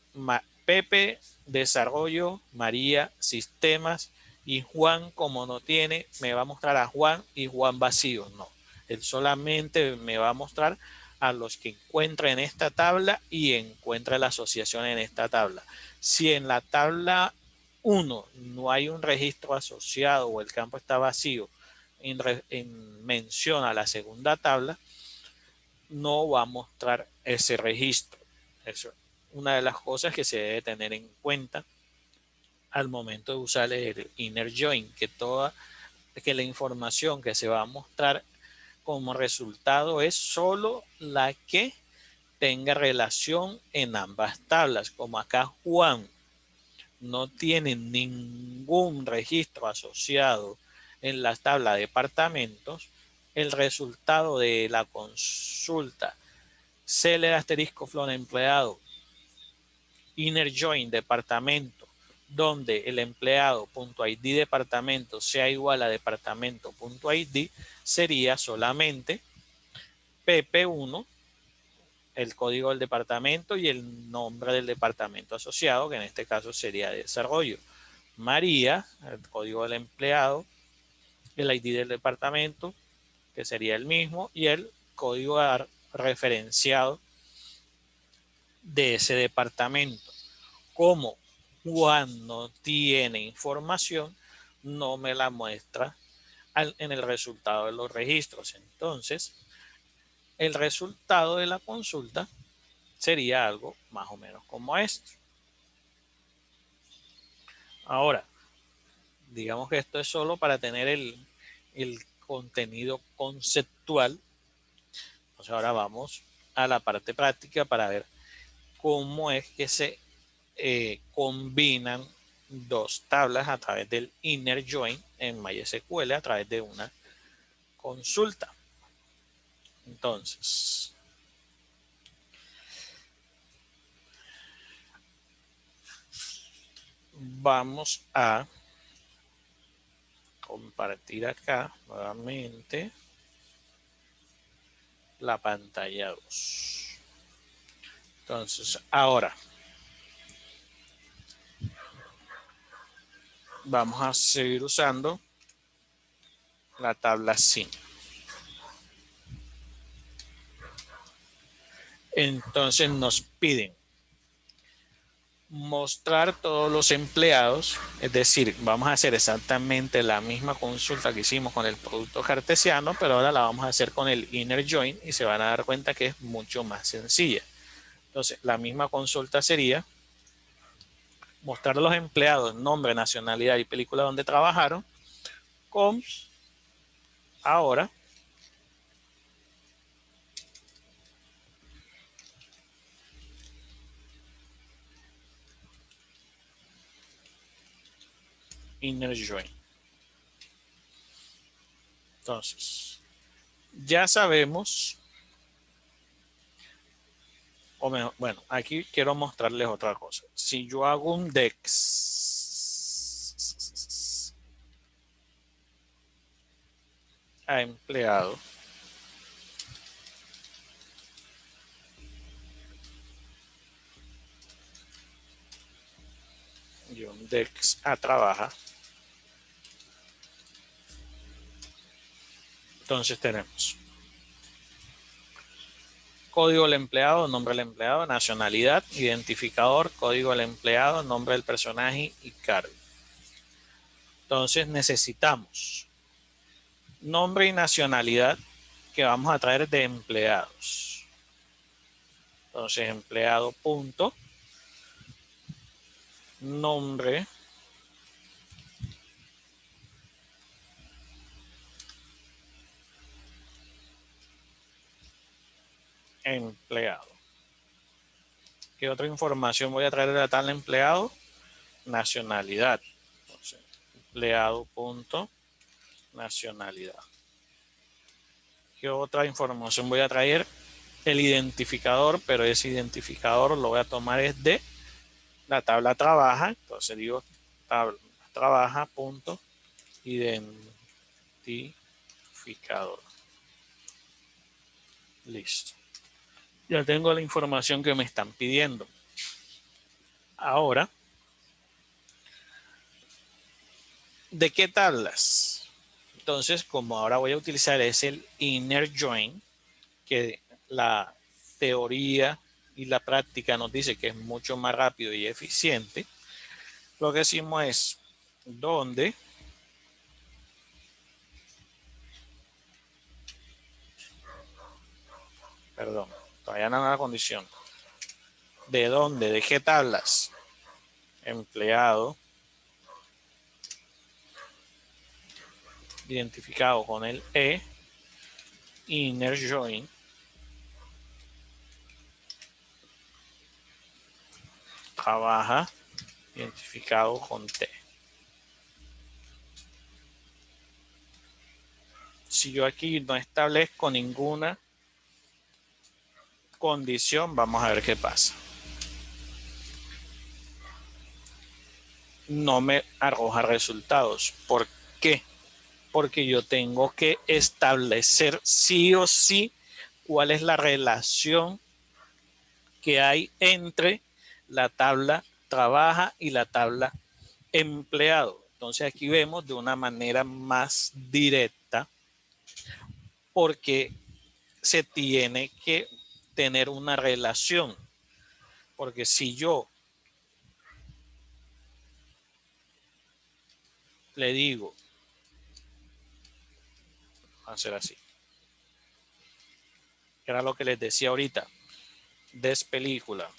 S1: Pepe desarrollo, María sistemas y Juan, como no tiene, me va a mostrar a Juan y Juan vacío. No, él solamente me va a mostrar a los que encuentra en esta tabla y encuentra la asociación en esta tabla. Si en la tabla 1 no hay un registro asociado o el campo está vacío en mención a la segunda tabla, no va a mostrar ese registro. Eso es una de las cosas que se debe tener en cuenta al momento de usar el inner join, que la información que se va a mostrar como resultado es solo la que tenga relación en ambas tablas. Como acá Juan no tiene ningún registro asociado en la tabla de departamentos, el resultado de la consulta celer asterisco flor empleado inner join departamento donde el empleado .id departamento sea igual a departamento.id sería solamente PP1, el código del departamento y el nombre del departamento asociado, que en este caso sería desarrollo. María, el código del empleado, el ID del departamento, que sería el mismo, y el código referenciado de ese departamento. Como Juan no tiene información, no me la muestra en el resultado de los registros. Entonces, el resultado de la consulta sería algo más o menos como esto. Ahora, digamos que esto es solo para tener el contenido conceptual. Entonces ahora vamos a la parte práctica para ver cómo es que se combinan dos tablas a través del inner join en MySQL a través de una consulta. Entonces, vamos a compartir acá nuevamente la pantalla 2. Entonces, ahora vamos a seguir usando la tabla SIM. Entonces nos piden mostrar todos los empleados, es decir, vamos a hacer exactamente la misma consulta que hicimos con el producto cartesiano, pero ahora la vamos a hacer con el inner join y se van a dar cuenta que es mucho más sencilla. Entonces, la misma consulta sería mostrar a los empleados nombre, nacionalidad y película donde trabajaron, con ahora inner join. Entonces, ya sabemos, o mejor, bueno, aquí quiero mostrarles otra cosa. Si yo hago un DEX a empleado, y un DEX a trabaja, entonces tenemos código del empleado, nombre del empleado, nacionalidad, identificador, código del empleado, nombre del personaje y cargo. Entonces necesitamos nombre y nacionalidad que vamos a traer de empleados. Entonces, empleado punto, nombre, empleado. ¿Qué otra información voy a traer de la tabla empleado? Nacionalidad. Entonces, empleado punto, nacionalidad. ¿Qué otra información voy a traer? El identificador, pero ese identificador lo voy a tomar es de la tabla trabaja. Entonces digo tabla trabaja punto identificador. Listo. Ya tengo la información que me están pidiendo. Ahora, ¿de qué tablas? Entonces, como ahora voy a utilizar es el inner join, que la teoría y la práctica nos dice que es mucho más rápido y eficiente, lo que decimos es dónde perdón, todavía no en la condición. ¿De dónde? ¿De qué tablas? Empleado identificado con el E, inner join, trabaja identificado con T. Si yo aquí no establezco ninguna condición, vamos a ver qué pasa. No me arroja resultados. ¿Por qué? Porque yo tengo que establecer sí o sí cuál es la relación que hay entre la tabla trabaja y la tabla empleado. Entonces aquí vemos de una manera más directa porque se tiene que tener una relación. Porque si yo le digo, va a ser así, que era lo que les decía ahorita, des película,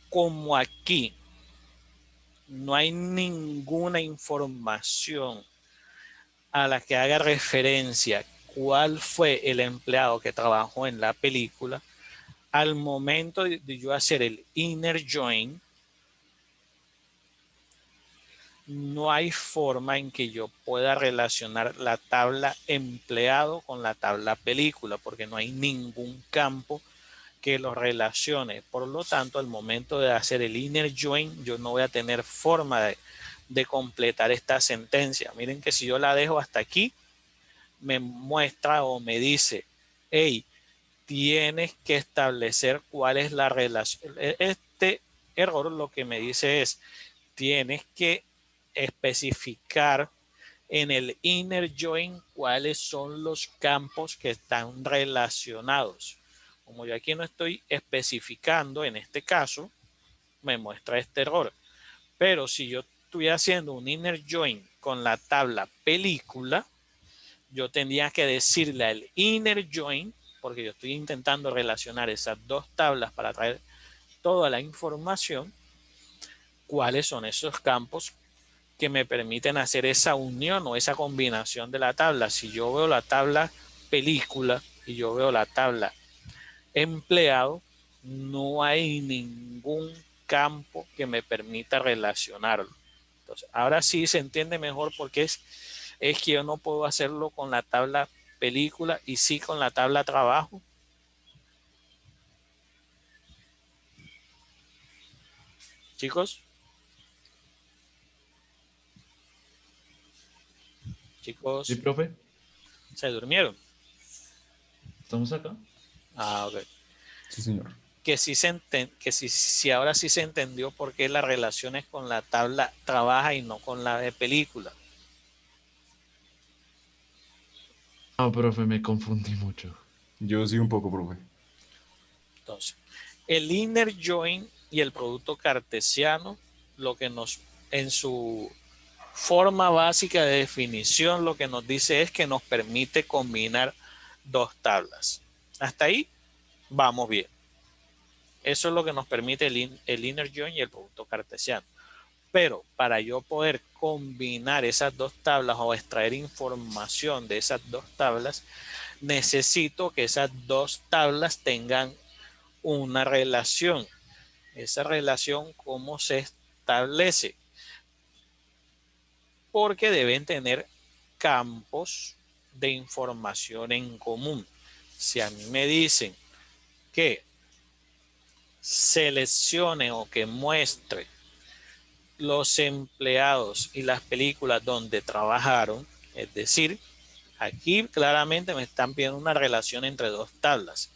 S1: como aquí no hay ninguna información a la que haga referencia cuál fue el empleado que trabajó en la película, al momento de yo hacer el inner join, no hay forma en que yo pueda relacionar la tabla empleado con la tabla película, porque no hay ningún campo que lo relacione. Por lo tanto, al momento de hacer el inner join, yo no voy a tener forma de completar esta sentencia. Miren que si yo la dejo hasta aquí, me muestra o me dice, hey, tienes que establecer cuál es la relación. Este error lo que me dice es, tienes que especificar en el inner join cuáles son los campos que están relacionados. Como yo aquí no estoy especificando, en este caso, me muestra este error. Pero si yo estoy haciendo un inner join con la tabla película, yo tendría que decirle al inner join, porque yo estoy intentando relacionar esas dos tablas para traer toda la información, cuáles son esos campos que me permiten hacer esa unión o esa combinación de la tabla. Si yo veo la tabla película y yo veo la tabla empleado, no hay ningún campo que me permita relacionarlo. Entonces, ahora sí se entiende mejor porque es que yo no puedo hacerlo con la tabla película y sí con la tabla trabajo. Chicos,
S2: Sí,
S1: chicos,
S2: profe,
S1: se durmieron.
S2: ¿estamos acá?
S1: Ah, ok.
S3: Sí, señor.
S1: Que sí que si ahora sí se entendió por qué la relación es con la tabla trabaja y no con la de película.
S2: No, profe, me confundí mucho.
S3: Yo sí un poco, profe.
S1: Entonces, el inner join y el producto cartesiano, lo que nos en su forma básica de definición lo que nos dice es que nos permite combinar dos tablas. Hasta ahí vamos bien. Eso es lo que nos permite el inner join y el producto cartesiano. Pero para yo poder combinar esas dos tablas o extraer información de esas dos tablas, necesito que esas dos tablas tengan una relación. Esa relación, ¿cómo se establece? Porque deben tener campos de información en común. Si a mí me dicen que seleccione o que muestre los empleados y las películas donde trabajaron, es decir, aquí claramente me están pidiendo una relación entre dos tablas.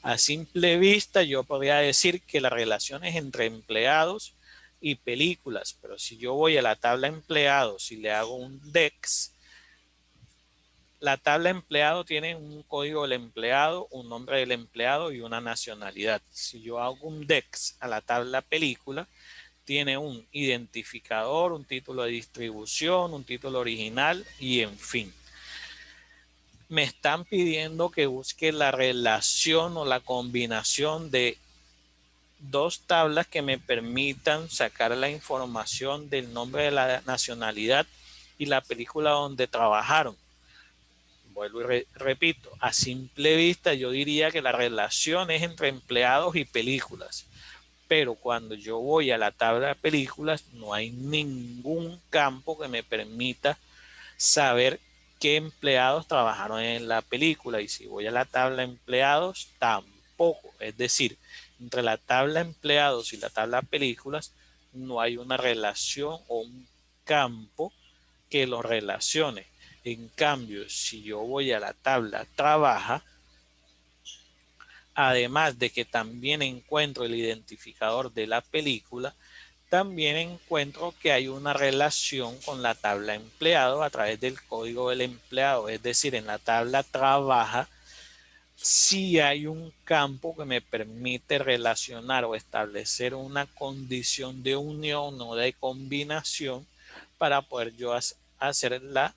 S1: A simple vista yo podría decir que la relación es entre empleados y películas, pero si yo voy a la tabla empleados y le hago un DEX, la tabla empleado tiene un código del empleado, un nombre del empleado y una nacionalidad. Si yo hago un DEX a la tabla película, tiene un identificador, un título de distribución, un título original y en fin. Me están pidiendo que busque la relación o la combinación de dos tablas que me permitan sacar la información del nombre de la nacionalidad y la película donde trabajaron. Vuelvo y repito, a simple vista yo diría que la relación es entre empleados y películas. Pero cuando yo voy a la tabla de películas no hay ningún campo que me permita saber qué empleados trabajaron en la película. Y si voy a la tabla de empleados, tampoco. Es decir, entre la tabla de empleados y la tabla de películas no hay una relación o un campo que los relacione. En cambio, si yo voy a la tabla trabaja, además de que también encuentro el identificador de la película, también encuentro que hay una relación con la tabla empleado a través del código del empleado. Es decir, en la tabla trabaja, sí hay un campo que me permite relacionar o establecer una condición de unión o de combinación para poder yo hacer la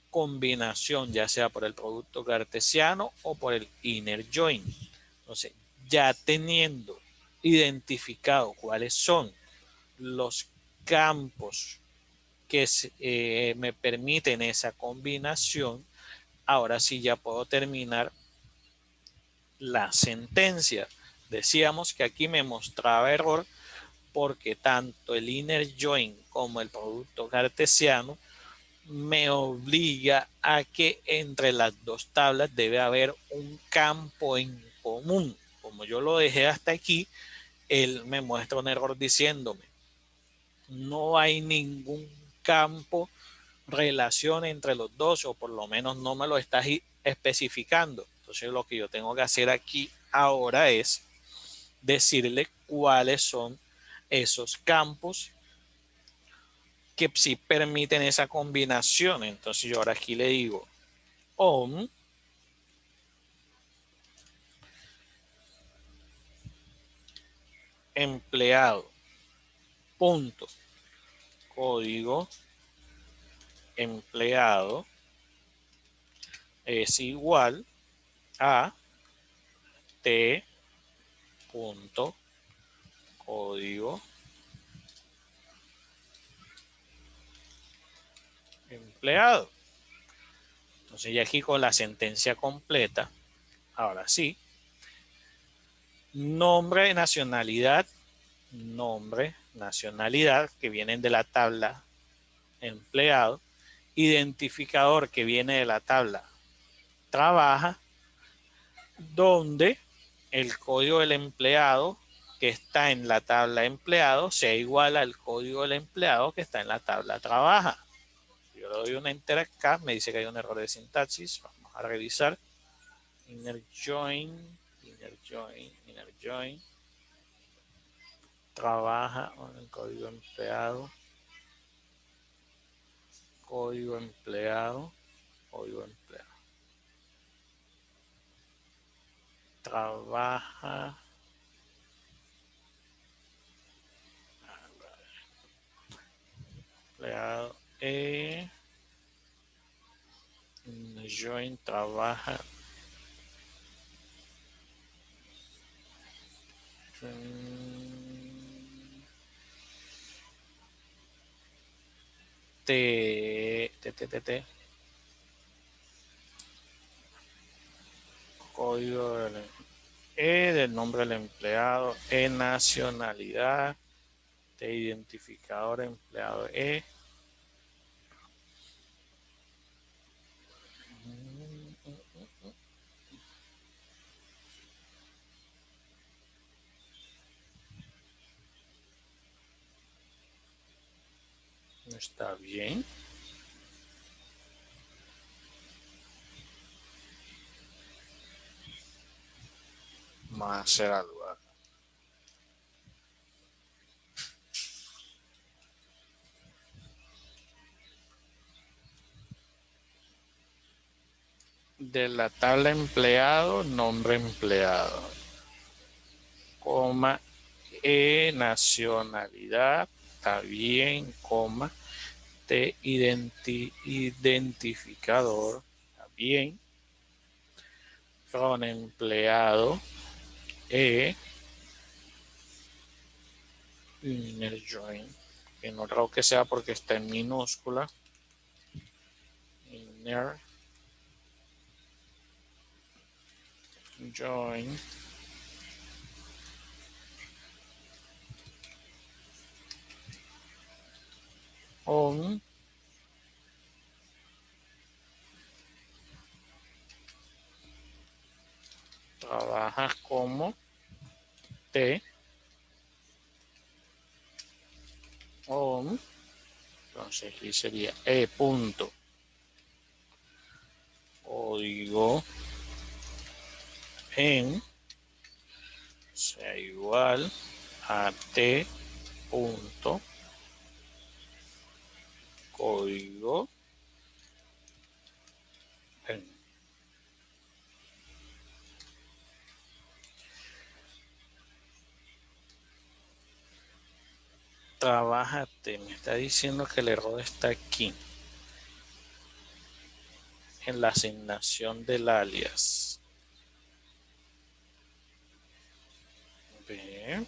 S1: combinación, ya sea por el producto cartesiano o por el inner join. Entonces, ya teniendo identificado cuáles son los campos que me permiten esa combinación, ahora sí ya puedo terminar la sentencia. Decíamos que aquí me mostraba error porque tanto el inner join como el producto cartesiano me obliga a que entre las dos tablas debe haber un campo en común. Como yo lo dejé hasta aquí, él me muestra un error diciéndome no hay ningún campo relación entre los dos, o por lo menos no me lo estás especificando. Entonces lo que yo tengo que hacer aquí ahora es decirle cuáles son esos campos que sí permiten esa combinación. Entonces yo ahora aquí le digo on empleado punto código empleado es igual a t punto código empleado. Entonces ya aquí con la sentencia completa, ahora sí, nombre, nacionalidad, que vienen de la tabla empleado, identificador que viene de la tabla trabaja, donde el código del empleado que está en la tabla empleado sea igual al código del empleado que está en la tabla trabaja. Yo le doy una enter acá, me dice que hay un error de sintaxis, vamos a revisar. Inner join, trabaja con el código empleado, código empleado, código empleado. Trabaja. empleado E. Join trabaja. T. Código del E del nombre del empleado, E nacionalidad, T identificador empleado E. No está bien. Más será lugar. De la tabla empleado, nombre empleado, coma, E nacionalidad, está bien, coma, T identificador, está bien, from empleado, E, inner join, que no creo que sea porque está en minúscula, inner join, on, trabajas como T, on, entonces aquí sería E punto, código en sea igual a T punto código en. Trabájate, me está diciendo que el error está aquí en la asignación del alias. Ve.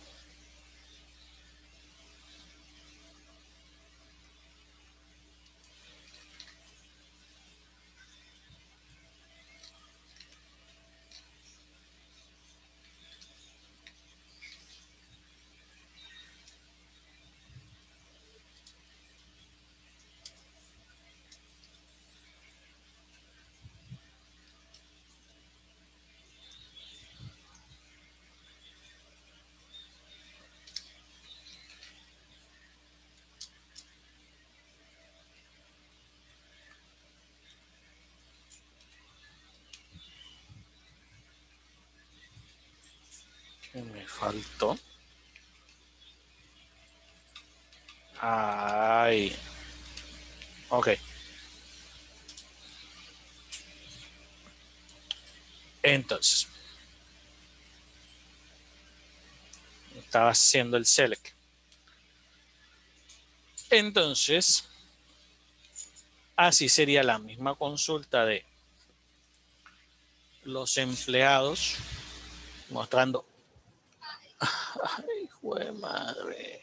S1: ¿Qué me faltó? Ay. Ok. Entonces, estaba haciendo el select. Entonces, así sería la misma consulta de los empleados mostrando. Ay, hijo de madre.